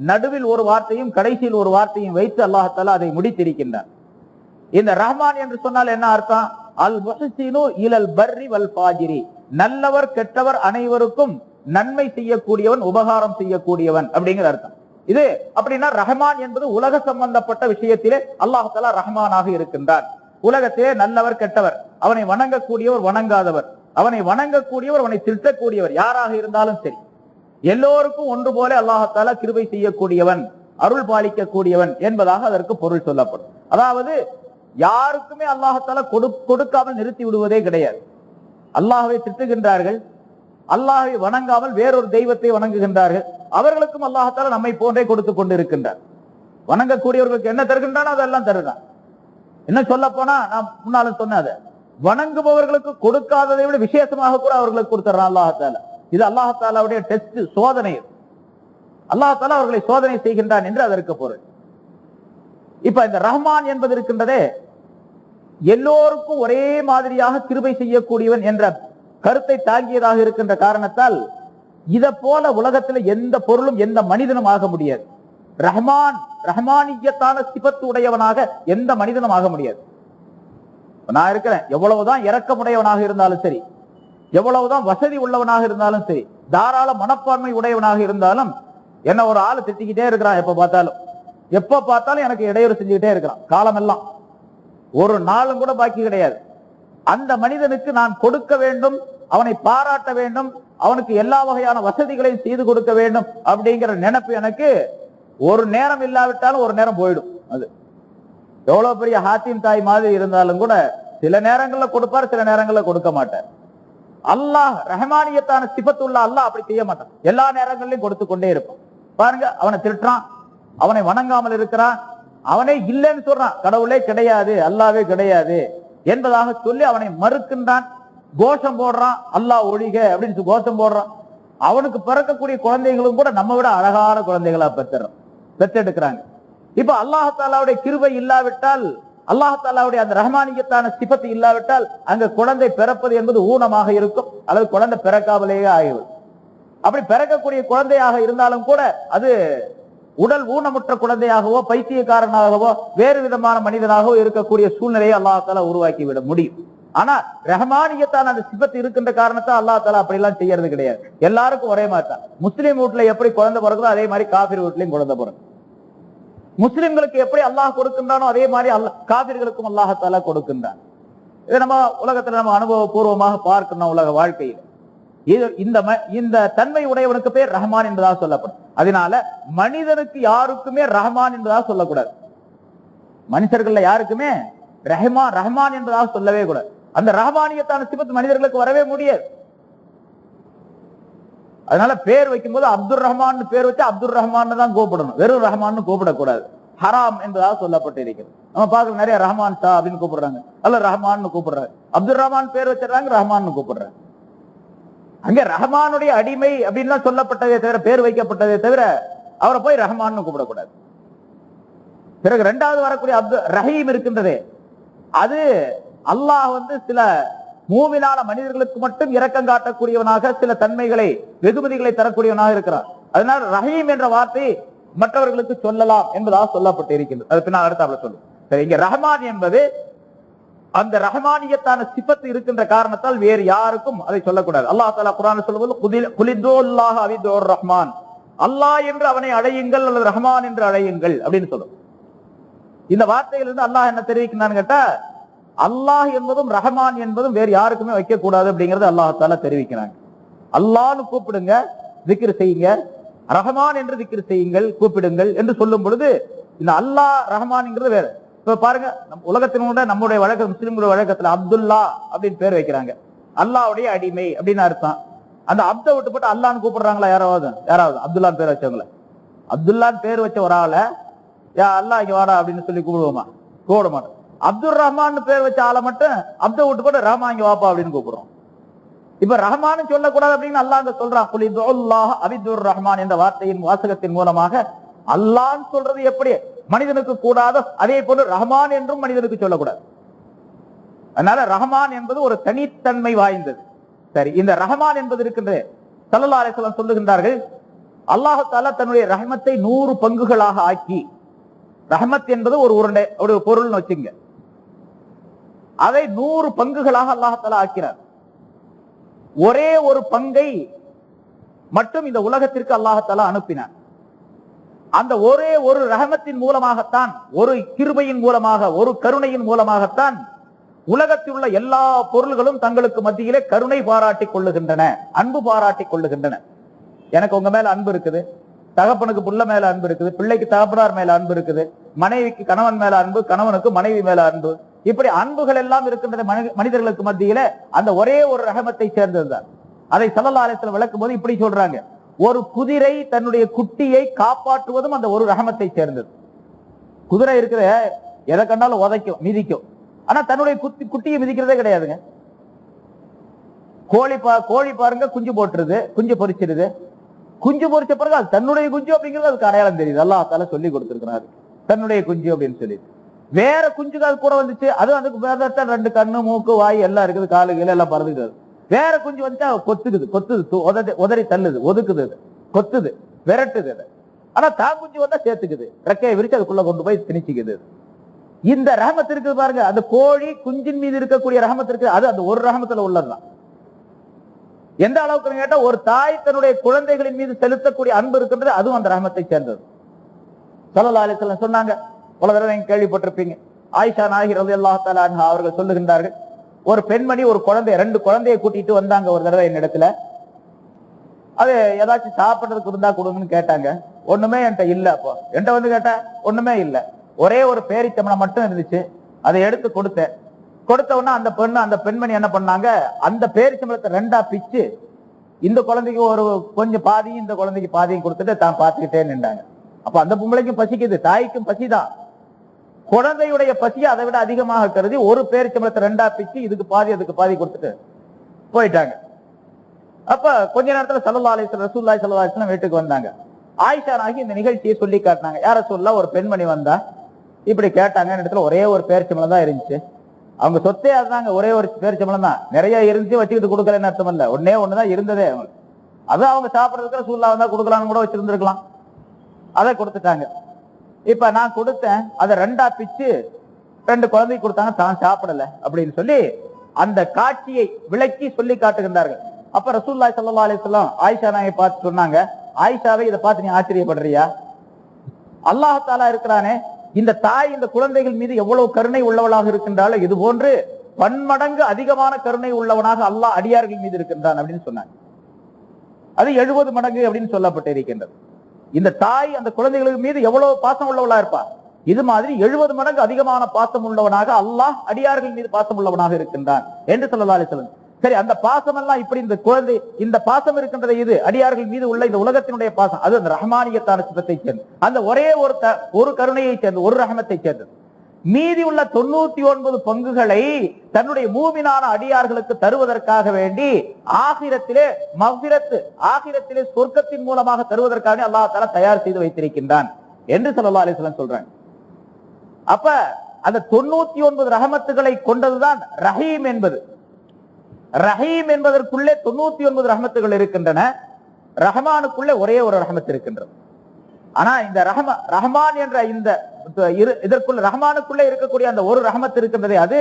நடுவில் ஒரு வார்த்தையும் கடைசியில் ஒரு வார்த்தையும் வைத்து அல்லாஹ் தஆலா அதை முடித்திருக்கின்றார். இந்த ரஹ்மான் என்று சொன்னால் என்ன அர்த்தம்? அல் முஹ்சினு இலல் பர்ரி வல் ஃபாஜிரி, நல்லவர் கெட்டவர் அனைவருக்கும் நன்மை செய்யக்கூடியவன், உபகாரம் செய்யக்கூடியவன் அப்படிங்கிற அர்த்தம். இது அப்படின்னா ரஹ்மான் என்பது உலக சம்பந்தப்பட்ட விஷயத்திலே அல்லாஹ் தஆலா ரஹ்மானாக இருக்கின்றான். உலகத்திலே நல்லவர் கெட்டவர், அவனை வணங்கக்கூடியவர் வணங்காதவர், அவனை வணங்கக்கூடியவர் அவனை திட்டக்கூடியவர், யாராக இருந்தாலும் சரி எல்லோருக்கும் ஒன்று போல அல்லாஹ் தஆலா கிருபை செய்யக்கூடியவன், அருள் பாலிக்கக்கூடியவன் என்பதாக அதற்கு பொருள் சொல்லப்படும். அதாவது யாருக்குமே அல்லாஹ் தஆலா கொடுக்காமல் நிறுத்தி விடுவதே கிடையாது. அல்லாஹ்வை திட்டுகின்றார்கள், அல்லாஹ்வை வணங்காமல் வேறொரு தெய்வத்தை வணங்குகின்றார்கள், அவர்களுக்கும் அல்லாஹ் தஆலா நம்மை போன்றே கொடுத்து கொண்டு இருக்கின்றார். வணங்கக்கூடியவர்களுக்கு என்ன தருகின்றானோ அதெல்லாம் தருகிறான். என்ன சொல்ல போனா நான் முன்னாலும் சொன்னது, வணங்குபவர்களுக்கு கொடுக்காததை விட விசேஷமாக கூட அவர்களுக்கு கொடுத்துறான் அல்லாஹ் தஆலா. இது அல்லாஹ் தஆலாவுடைய டெஸ்ட், சோதனை. அல்லாஹ் தஆலா அவர்களை சோதனை செய்கின்றான் என்று அதற்கு பொருள். இப்ப இந்த ரஹ்மான் என்பது இருக்கின்றதே, எல்லோருக்கும் ஒரே மாதிரியாக கிருபை செய்யக்கூடியவன் என்ற கருத்தை தாங்கியதாக இருக்கின்ற காரணத்தால் இதை போல உலகத்தில் எந்த பொருளும் எந்த மனிதனும் ஆக முடியாது. ரஹ்மான், ரஹ்மானியத்தான சிபத்து உடையவனாக எந்த மனிதனும் ஆக முடியாது. நான் இருக்கிறேன், எவ்வளவுதான் இரக்கமுடையவனாக இருந்தாலும் சரி, எவ்வளவுதான் வசதி உள்ளவனாக இருந்தாலும் சரி, தாராள மனப்பான்மை உடையவனாக இருந்தாலும் என்ன ஒரு ஆளு திட்டிக்கிட்டே இருக்கிறான், எப்ப பார்த்தாலும் எனக்கு இடையூறு செஞ்சுக்கிட்டே இருக்கிறான், காலமெல்லாம் ஒரு நாளும் கூட பாக்கி கிடையாது. அந்த மனிதனுக்கு நான் கொடுக்க வேண்டும், அவனை பாராட்ட வேண்டும், அவனுக்கு எல்லா வகையான வசதிகளையும் செய்து கொடுக்க வேண்டும் அப்படிங்கிற நினைப்பு எனக்கு ஒரு நேரம் இல்லாவிட்டாலும் ஒரு நேரம் போயிடும். அது எவ்வளவு பெரிய ஹாத்திம் தாய் மாதிரி இருந்தாலும் கூட சில நேரங்கள்ல கொடுப்பார், சில நேரங்கள்ல கொடுக்க மாட்டார். அல்லாஹ் ரஹ்மானியத்தான சிபத்துள்ள அல்லாஹ் அப்படி செய்ய மாட்டான். எல்லா நேரங்களிலும் கொடுத்து கொண்டே இருப்பான். பாருங்க, அவனை திட்டுறான், அவனை வணங்காமல் இருக்கிறான், அவனே இல்லைன்னு சொல்றான், கடவுளே கிடையாது, அல்லாவே கிடையாது என்பதாக சொல்லி அவனை மறுக்கின்றான், கோஷம் போடுறான், அல்லாஹ் ஒழிக அப்படின்னு கோஷம் போடுறான். அவனுக்கு பிறக்கக்கூடிய குழந்தைகளும் கூட நம்ம விட அழகான குழந்தைகளா பெற்றெடுக்கிறாங்க. இப்ப அல்லாஹ் தாலாவுடைய கிருபை இல்லாவிட்டால், அல்லாஹ் தாலாவுடைய அந்த ரஹ்மானியத்தான சிபத்து இல்லாவிட்டால் அங்க குழந்தை பிறப்பது என்பது ஊனமாக இருக்கும், அல்லது குழந்தை பிறக்காமலேயே ஆகிவிடும். அப்படி பிறக்கக்கூடிய குழந்தையாக இருந்தாலும் கூட அது உடல் ஊனமுற்ற குழந்தையாகவோ பைத்தியக்காரனாகவோ வேறு விதமான மனிதனாகவோ இருக்கக்கூடிய சூழ்நிலையை அல்லாஹ் தாலா உருவாக்கி விட முடியும். ஆனா ரஹ்மானியத்தான அந்த சிபத்து இருக்கின்ற காரணத்தால் அல்லாஹ் தாலா அப்படி எல்லாம் செய்யறது கிடையாது. எல்லாருக்கும் ஒரே மாதிரி தான். முஸ்லீம் வீட்டுல எப்படி குழந்தை பிறகுதோ அதே மாதிரி காபிர் வீட்லயும் குழந்தை பிறகு. முஸ்லிம்களுக்கு எப்படி அல்லாஹ் கொடுக்கின்றானோ அதே மாதிரி காபிர்களுக்கும் அல்லாஹ் தாலா கொடுக்கின்றான். இதை நம்ம உலகத்துல நம்ம அனுபவபூர்வமாக பார்க்கணும். உலக வாழ்க்கையில் இந்த தன்மை உடையவனுக்கு பேர் ரஹ்மான் என்பதாக சொல்லப்படும். அதனால மனிதனுக்கு யாருக்குமே ரஹ்மான் என்பதாக சொல்லக்கூடாது. மனுஷர்கள்ல யாருக்குமே ரஹ்மான் என்பதாக சொல்லவே கூடாது. அந்த ரஹ்மானியத்தான சிபத்து மனிதர்களுக்கு வரவே முடியாது. அதனால பேர் வைக்கும் போது அப்துல் ரஹ்மான் பேர் வச்சு அப்துல் ரஹ்மான் தான் கூப்பிடணும், வெறும் ரஹ்மான் கூப்பிடக்கூடாது. ஹராம் என்பதாக சொல்லப்பட்டு இருக்கிறது. நம்ம பார்க்க நிறைய ரஹ்மான் ஷா அப்படின்னு கூப்பிடுறாங்க, அல்ல ரஹ்மான் கூப்பிடுறாங்க. அப்துல் ரஹ்மான் பேர் வச்சிடறாங்க, ரஹ்மான் கூப்பிடுறாங்க. அங்க ரஹ்மானுடைய அடிமை அப்படின்னு சொல்லப்பட்டதே தவிர, பேர் வைக்கப்பட்டதே தவிர அவரை போய் ரஹ்மான் கூப்பிடக்கூடாது. பிறகு இரண்டாவது வரக்கூடிய ரஹீம் இருக்கின்றதே, அது அல்லாஹ் சில மூமினான மனிதர்களுக்கு மட்டும் இரக்கம் காட்டக்கூடியவனாக சில தன்மைகளை வெகுமதிகளை தரக்கூடியவனாக இருக்கிறார். அதனால ரஹீம் என்ற வார்த்தை மற்றவர்களுக்கு சொல்லலாம் என்பதாக சொல்லப்பட்டு இருக்கின்றது. அது பின்னால் அடுத்த சொல்லும். சரி, இங்க ரஹ்மான் என்பது அந்த ரஹ்மானியத்தான சிபத்து இருக்கின்ற காரணத்தால் வேறு யாருக்கும் அதை சொல்லக்கூடாது. அல்லாஹ் தஆலா குர்ஆனில் சொல்லும்போது குலிதுல்லாஹ் அவிதுர் ரஹ்மான், அல்லாஹ் என்று அவனை அழையுங்கள் அல்லது ரஹ்மான் என்று அழையுங்கள் அப்படின்னு சொல்லும். இந்த வார்த்தையிலிருந்து இருந்து அல்லாஹ் என்ன தெரிவிக்கிறான்னு கேட்டா, அல்லாஹ் என்பதும் ரஹ்மான் என்பதும் வேறு யாருக்குமே வைக்க கூடாது அப்படிங்கறது அல்லாஹ் தஆலா தெரிவிக்கிறாங்க. அல்லாஹ்னு கூப்பிடுங்க, திக்ர் செய்யுங்க, ரஹ்மான் என்று திக்ர் செய்யுங்கள், கூப்பிடுங்கள் என்று சொல்லும் பொழுது இந்த அல்லாஹ் ரஹ்மான்ங்கிறது வேற. இப்ப பாருங்க, உலகத்தினோட நம்முடைய வழக்க முஸ்லிம்களுடைய வழக்கத்துல அப்துல்லா அப்படின்னு பேர் வைக்கிறாங்க. அல்லாஹ்வுடைய அடிமை அப்படின்னு அர்த்தம். அந்த அப்தை விட்டு போட்டு அல்லான்னு கூப்பிடுறாங்களா யாராவது? அப்துல்லான்னு பேர் வச்சவங்கள, அப்துல்லான்னு பேர் வச்ச ஒரு ஆளை யா அல்லாஹ் இங்க வாடா அப்படின்னு சொல்லி கூப்பிடுவோமா? கூப்பிட மாட்டோம். அப்துல் ரஹ்மான் பேர் வச்ச ஆளை மட்டும் அப்தை விட்டு போட்டு ரஹ்மான் இங்க வாப்பா அப்படின்னு கூப்பிடுறோம். இப்ப ரஹ்மான் சொல்லக்கூடாது அப்படின்னு அல்லாஹ் அங்க சொல்றான். குலிதுல்லாஹ் அவிதுர் ரஹ்மான் என்ற வார்த்தையின் வாசகத்தின் மூலமாக அல்லாஹ் சொல்றது எப்படி மனிதனுக்கு கூடாதோ அதே போன்று ரஹ்மான் என்றும் மனிதனுக்கு சொல்லக்கூடாது. அதனால ரஹ்மான் என்பது ஒரு தனித்தன்மை வாய்ந்தது. சரி, இந்த ரஹ்மான் என்பது இருக்கின்றது. ஸல்லல்லாஹு அலைஹி வஸல்லம் சொல்லுகின்றார்கள், அல்லாஹ் தஆலா தன்னுடைய ரஹ்மத்தை 100 பங்குகளாக ஆக்கி, ரஹ்மத் என்பது ஒரு உருண்டை, ஒரு பொருள்னு வச்சுங்க, அதை 100 பங்குகளாக அல்லாஹ் தஆலா ஆக்கிறார். ஒரே ஒரு பங்கை மட்டும் இந்த உலகத்திற்கு அல்லாஹ் தஆலா அனுப்பினார். அந்த ஒரே ஒரு ரஹமத்தின் மூலமாகத்தான், ஒரு கிருபையின் மூலமாக, ஒரு கருணையின் மூலமாகத்தான் உலகத்தில் உள்ள எல்லா பொருள்களும் தங்களுக்கு மத்தியிலே கருணை பாராட்டிக் கொள்ளுகின்றன, அன்பு பாராட்டிக் கொள்ளுகின்றன. எனக்கு உங்க மேல அன்பு இருக்குது, தகப்பனுக்கு புள்ள மேல அன்பு இருக்குது, பிள்ளைக்கு தகப்பனார் மேல அன்பு இருக்குது, மனைவிக்கு கணவன் மேல அன்பு, கணவனுக்கு மனைவி மேல அன்பு, இப்படி அன்புகள் எல்லாம் இருக்கின்றன மனிதர்களுக்கு மத்தியில. அந்த ஒரே ஒரு ரஹமத்தை சேர்ந்ததுதான். அதை ஸல்லல்லாஹு அலைஹி வஸல்லம் விளக்கும் போது இப்படி சொல்றாங்க, ஒரு குதிரை தன்னுடைய குட்டியை காப்பாற்றுவதும் அந்த ஒரு ரஹமத்தை சேர்ந்தது. குதிரை இருக்கிற எதை கண்டாலும் உதைக்கும், மிதிக்கும், ஆனா தன்னுடைய குட்டியை மிதிக்கிறதே கிடையாதுங்க. கோழி பாருங்க, குஞ்சு போட்டுருது, குஞ்சு பொரிச்சிருது, குஞ்சு பொரிச்ச பிறகு அது தன்னுடைய குஞ்சு அப்படிங்கிறது அதுக்கு அடையாளம் தெரியுது. அல்லாஹ் தஆலா சொல்லி கொடுத்திருக்கிறாரு தன்னுடைய குஞ்சு அப்படின்னு சொல்லி. வேற குஞ்சுகள் கூட வந்துச்சு, அது அதுக்கு வேற 2 கண்ணு, மூக்கு, வாய் எல்லாம் இருக்குது, காலுகள் எல்லாம் பறந்துக்குது. வேற குஞ்சு வந்துச்சா கொத்துது, உதறி தள்ளுது, ஒதுக்குது, கொத்துது, விரட்டுது. ஆனா தான் குஞ்சு வந்தா சேர்த்துக்குது, ரெக்கையை விரிச்சு அதுக்குள்ள கொண்டு போய் திணிச்சுக்குது. இந்த ரஹமத் இருக்குது பாருங்க, அந்த கோழி குஞ்சின் மீது இருக்கக்கூடிய ரஹமத் இருக்கு, அது அந்த ஒரு ரஹமத்துல உள்ளதுதான். எந்த அளவுக்கு கேட்டா, ஒரு தாய் தன்னுடைய குழந்தைகளின் மீது செலுத்தக்கூடிய அன்பு இருக்கின்றது, அதுவும் அந்த ரஹமத்தை சேர்ந்தது. ஸல்லல்லாஹு அலைஹி வஸல்லம் சொன்னாங்க, பல தடவை நீங்க கேள்விப்பட்டிருப்பீங்க, ஆயிஷா நாயகி ரலியல்லாஹு தஆலா அன்ஹா அவர்கள் சொல்லுகின்றார்கள், ஒரு பெண்மணி ஒரு குழந்தை, 2 குழந்தையை கூட்டிட்டு வந்தாங்க ஒரு தடவை என்னிடத்துல. அது ஏதாச்சும் சாப்பிடுறதுக்கு இருந்தா கொடுங்கன்னு கேட்டாங்க. ஒண்ணுமே என்கிட்ட இல்ல. அப்போ என்கிட்ட வந்து கேட்டா ஒண்ணுமே இல்ல, ஒரே ஒரு பேரிச்சம்பளம் மட்டும் இருந்துச்சு, அதை எடுத்து கொடுத்தேன். கொடுத்தவொன்னா அந்த பெண்மணி என்ன பண்ணாங்க, அந்த பேரிச்சம்பழத்தை 2ஆ பிச்சு இந்த குழந்தைக்கு ஒரு கொஞ்சம் பாதியும் இந்த குழந்தைக்கு பாதியும் கொடுத்துட்டு தான் பார்த்துக்கிட்டே நின்றாங்க. அப்ப அந்த பொம்பளைக்கும் பசிக்குது, தாய்க்கும் பசிதான். குழந்தையுடைய பசியை அதை விட அதிகமாக கருதி ஒரு பேரிச்சம்பழத்தை 2ஆ பிச்சு இதுக்கு பாதி அதுக்கு பாதி கொடுத்துட்டு போயிட்டாங்க. அப்ப கொஞ்ச நேரத்துல ரசூலுல்லாஹி ஸல்லல்லாஹு அலைஹி வஸல்லம் வீட்டுக்கு வந்தாங்க. ஆயிஷா நாயகி இந்த நிகழ்ச்சியை சொல்லி காட்டினாங்க. யார சொல்லலாம், ஒரு பெண்மணி வந்தா இப்படி கேட்டாங்க, இடத்துல ஒரே ஒரு பேரிச்சம்பழம் தான் இருந்துச்சு, அவங்க சொத்தே அதுதாங்க, ஒரே ஒரு பேரிச்சம்பழம் தான், நிறைய இருந்துச்சு வச்சுக்கிட்டு கொடுக்கலன்னு அர்த்தம் இல்ல, ஒண்ணுதான் இருந்ததே அவங்களுக்கு. அதான் அவங்க சாப்பிடறதுக்கு ரசூலுல்லாஹ் வந்தா கொடுக்கலாம்னு கூட வச்சிருந்திருக்கலாம், அதை கொடுத்துட்டாங்க. இப்ப நான் கொடுத்தேன், அதை 2ஆ பிச்சு 2 குழந்தைக்கு கொடுத்தாங்க, தான் சாப்பிடல அப்படின்னு சொல்லி அந்த காட்சியை விளக்கி சொல்லி காட்டுகின்றார்கள். அப்ப ரசூலுல்லாஹி ஸல்லல்லாஹு அலைஹி வஸல்லம் ஆயிஷா நாயை பார்த்து சொன்னாங்க, ஆயிஷாவை இதை பார்த்து நீ ஆச்சரியப்படுறியா? அல்லாஹ் தஆலா இருக்கிறானே, இந்த தாய் இந்த குழந்தைகள் மீது எவ்வளவு கருணை உள்ளவளாக இருக்கின்றாலும் இது போன்று பன்மடங்கு அதிகமான கருணை உள்ளவனாக அல்லாஹ் அடியார்கள் மீது இருக்கின்றான் அப்படின்னு சொன்னாங்க. அது 70 மடங்கு அப்படின்னு சொல்லப்பட்டு இருக்கின்றது. இந்த தாய் அந்த குழந்தைகளுக்கு மீது எவ்வளவு பாசம் உள்ளவளா இருப்பா, இது மாதிரி 70 மடங்கு அதிகமான பாசம் உள்ளவனாக அல்லாஹ் அடியார்கள் மீது பாசம் உள்ளவனாக இருக்கின்றான் என்று ஸல்லல்லாஹு அலைஹி வஸல்லம். சரி, அந்த பாசம் எல்லாம் இப்படி இந்த குழந்தை இந்த பாசம் இருக்கின்றது, இது அடியார்கள் மீது உள்ள இந்த உலகத்தினுடைய பாசம், அது அந்த ரஹ்மானியத்தான சிபத்தை சேர்ந்து அந்த ஒரே ஒரு கருணையை சேர்ந்து ஒரு ரஹமத்தை சேர்ந்தது. மீதி உள்ள 99 பங்குகளை தன்னுடைய மூமினான அடியார்களுக்கு தருவதற்காக வேண்டி ஆகிரத்திலே மஃபிரத், ஆகிரத்திலே சொர்க்கத்தின் மூலமாக தருவதற்காக அல்லாஹ் தஆலா தயார் செய்து வைத்திருக்கின்றான் என்று ஸல்லல்லாஹு அலைஹி வஸல்லம் சொல்றாங்க. அப்ப அந்த 99 ரஹமத்துகளை கொண்டதுதான் ரஹீம் என்பது. ரஹீம் என்பதற்குள்ளே 99 ரஹமத்துகள் இருக்கின்றன, ரஹ்மானுக்குள்ளே ஒரே ஒரு ரஹமத் இருக்கின்றது. ஆனா இந்த ரஹ்மான் என்ற இந்த இதற்குள்ள ரஹ்மானுக்குள்ளே இருக்கக்கூடிய அந்த ஒரு ரஹமத் இருக்கின்றதே, அது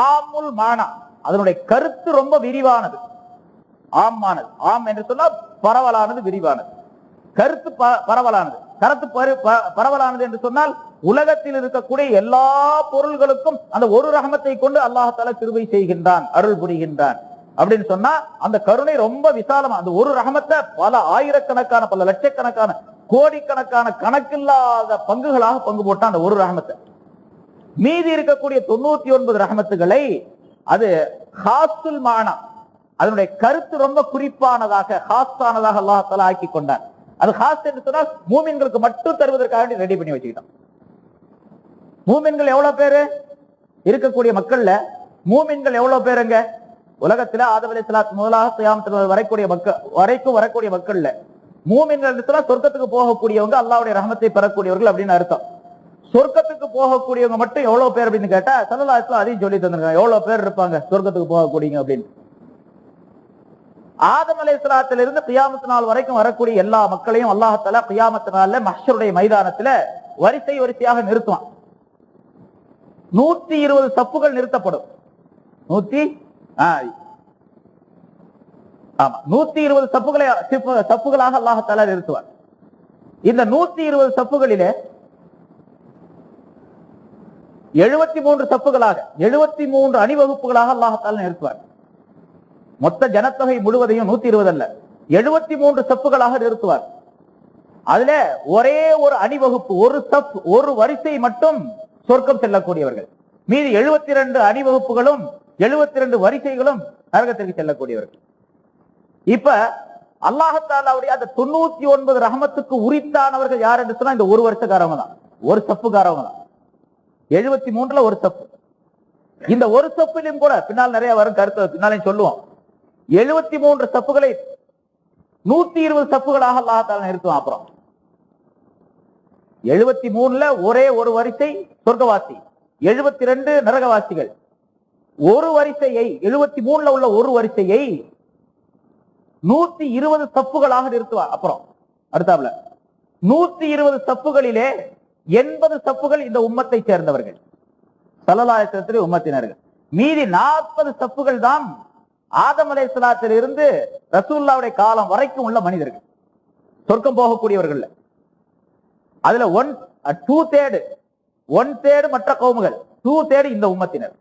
ஆமுல் மானா, அதனுடைய கருத்து ரொம்ப விரிவானது, ஆமானது. ஆம் என்று சொன்னா பரவலானது, விரிவானது. கருத்து பரவலானது. கருத்து பரவலானது என்று சொன்னால் உலகத்தில் இருக்கக்கூடிய எல்லா பொருள்களுக்கும் அந்த ஒரு ரஹமத்தை கொண்டு அல்லாஹ் தஆலா கிருபை செய்கின்றான், அருள் புரிகின்றான் அப்படின்னு சொன்னா அந்த கருணை ரொம்ப விசாலமா, அந்த ஒரு ரஹமத்தை பல ஆயிரக்கணக்கான பல லட்சக்கணக்கான கோடிக்கணக்கான கணக்கில்லாத பங்குகளாக பங்கு போட்டான் அந்த ஒரு ரஹமத்தை. மீதி இருக்கக்கூடிய 99 ரஹமத்துகளை அது ஹாசுல் மானா, அதனுடைய கருத்து ரொம்ப குறிப்பானதாக ஹாஸானதாக அல்லாஹ் தஆலா ஆக்கி கொண்டான். அது ஹாஸ் என்று சொன்னால் மூமின்களுக்கு மட்டும் தருவதற்காக ரெடி பண்ணி வச்சுக்கிட்டான். மூமின்கள் எவ்வளவு பேரு இருக்கக்கூடிய மக்கள்ல, மூமின்கள் எவ்வளவு பேருங்க உலகத்துல ஆதம் அலைஹிஸ்ஸலாம் முதலாக கியாமத் வரைக்கும் வரக்கூடிய மக்கள்ல மூமின்கள் சொர்க்கத்துக்கு போகக்கூடியவங்க, அல்லாஹ்வுடைய ரஹமத்தை பெறக்கூடியவர்கள் அப்படின்னு அர்த்தம். சொர்க்கத்துக்கு போகக்கூடியவங்க மட்டும் எவ்வளவு பேர் அப்படின்னு கேட்டா ஸல்லல்லாஹு அலைஹி வஸல்லம் அதையும் சொல்லி தந்திருக்காங்க, எவ்வளவு பேர் இருப்பாங்க சொர்க்கத்துக்கு போகக்கூடியவங்க அப்படின்னு. ஆதம் அலைஹிஸ்ஸலாத்திலிருந்து கியாமத் நாள் வரைக்கும் வரக்கூடிய எல்லா மக்களையும் அல்லாஹ் தஆலா கியாமத் நாள்ல மஹ்ஷருடைய மைதானத்துல வரிசையாக நிறுத்துவான். 120 சப்புகள் நிறுத்தப்படும். 120 சப்புகளாக அல்லாஹ் தஆலா நிறுத்துவார். இந்த 120 சப்புகளிலே 73 சப்புகளாக 73 அணிவகுப்புகளாக அல்லாஹ் தஆலா நிறுத்துவார். மொத்த ஜனத்தொகை முழுவதையும் 120 அல்ல, 73 சப்புகளாக நிறுத்துவார். அதுல ஒரே ஒரு அணிவகுப்பு, ஒரு சப், ஒரு வரிசை மட்டும் சொர்க்கம் செல்லக்கூடியவர்கள், மீதி 72 அணிவகுப்புகளும் 72 வரிசைகளும் நரகத்திற்கு செல்லக்கூடியவர்கள். இப்ப அல்லாஹ் தஆலாவுடைய அந்த 99 ரஹமத்துக்கு உரித்தானவர்கள் யார் என்று சொன்னா இந்த ஒரு வருஷக்காரவங்க தான், ஒரு சப்புக்காரவங்க தான். 73ல ஒரு சப்பு. இந்த ஒரு சப்பிலும் கூட பின்னால் நிறைய வரும், கருத்து பின்னாலே சொல்லுவோம். 73 சப்புகளை 120 சப்புகளாக அல்லாஹ் தஆலா நிறுத்துவான். அப்புறம் 73ல ஒரே ஒரு வரிசை சொர்க்கவாசி, 72 நரகவாசிகள். ஒரு வரிசையை 73ல உள்ள ஒரு வரிசையை 120 சப்புகளாக நிறுத்துவார். அப்புறம் அடுத்தாப்புல 120 சப்புகளிலே 80 சப்புகள் இந்த உம்மத்தை சேர்ந்தவர்கள், ஸல்லல்லாஹு அலைஹி வஸல்லம் உம்மத்தினர்கள். மீதி 40 சப்புகள் தான் ஆதம் அலைஹிஸ்ஸலாத்திலிருந்து ரசூலுல்லாஹ்வுடைய காலம் வரைக்கும் உள்ள மனிதர்கள், சொர்க்கம் போகக்கூடியவர்கள். அதுல 1/3 மற்ற கௌமுகள், 2/3 இந்த உம்மத்தினர்.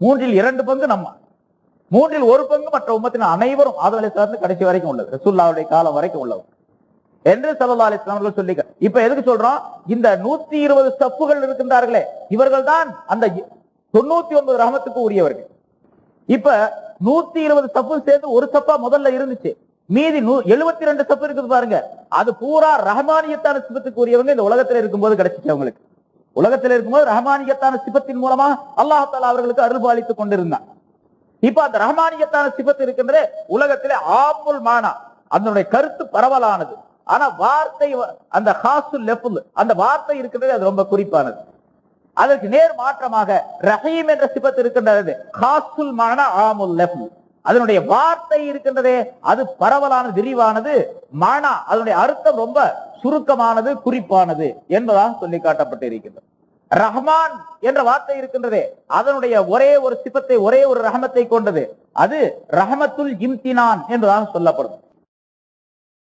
3/2 பங்கு நம்ம, 1/3 மற்ற உம்மத்தினர் அனைவரும் ஆதம் அலைஹிஸ்ஸலாம் கடைசி வரைக்கும் உள்ளது, ரசூலுல்லாஹ்வுடைய காலம் வரைக்கும் உள்ளது என்று ஸல்லல்லாஹு அலைஹி வஸல்லம் அவர்கள் சொல்லி. இப்ப எதுக்கு சொல்றோம், இந்த 120 சப்புகள் இருக்கின்றார்களே இவர்கள் தான் அந்த 99 ரஹமத்துக்கு உரியவர்கள். இப்ப 120 சப்பு சேர்ந்து ஒரு சப்பா முதல்ல இருந்துச்சு, மீதி 72 சப்பு இருக்குது பாருங்க. அது பூரா ரஹமானியத்தான சிபத்துக்கு உரியவங்க இந்த உலகத்துல இருக்கும்போது கிடைச்சிச்சு. அவங்களுக்கு உலகத்தில் இருக்கும்போது ரஹமானியத்தான சிபத்தின் மூலமா அல்லாஹ் தஆலா அவர்களுக்கு அருள் பாலித்துக் கொண்டிருந்தான். இப்ப அந்த ரஹமானியத்தான சிபத்து இருக்கின்ற உலகத்திலே ஆமுல் மானா, அதனுடைய கருத்து பரவலானது. ஆனா வார்த்தை அந்த ஹாசுல் லெஃபுல் அந்த வார்த்தை இருக்கின்றது, அது ரொம்ப குறிப்பானது. அதற்கு நேர் மாற்றமாக ரஹீம் என்ற சிபத்து இருக்கின்றது, ஹாசுல் மானா ஆமுல் லெஃபுல். அதனுடைய வார்த்தை இருக்கின்றதே அது பரவலானது, விரிவானது. மானா அதனுடைய அர்த்தம் ரொம்ப சுருக்கமானது, குறிப்பானது என்பதாக சொல்லி காட்டப்பட்டு இருக்கின்றது. ரஹ்மான் என்ற வார்த்தை இருக்கின்றதே அதனுடைய ஒரே ஒரு சிபத்தை, ஒரே ஒரு ரஹமத்தை கொண்டது. அது ரஹமத்துல் இம்தினான் என்பதாக சொல்லப்படும்.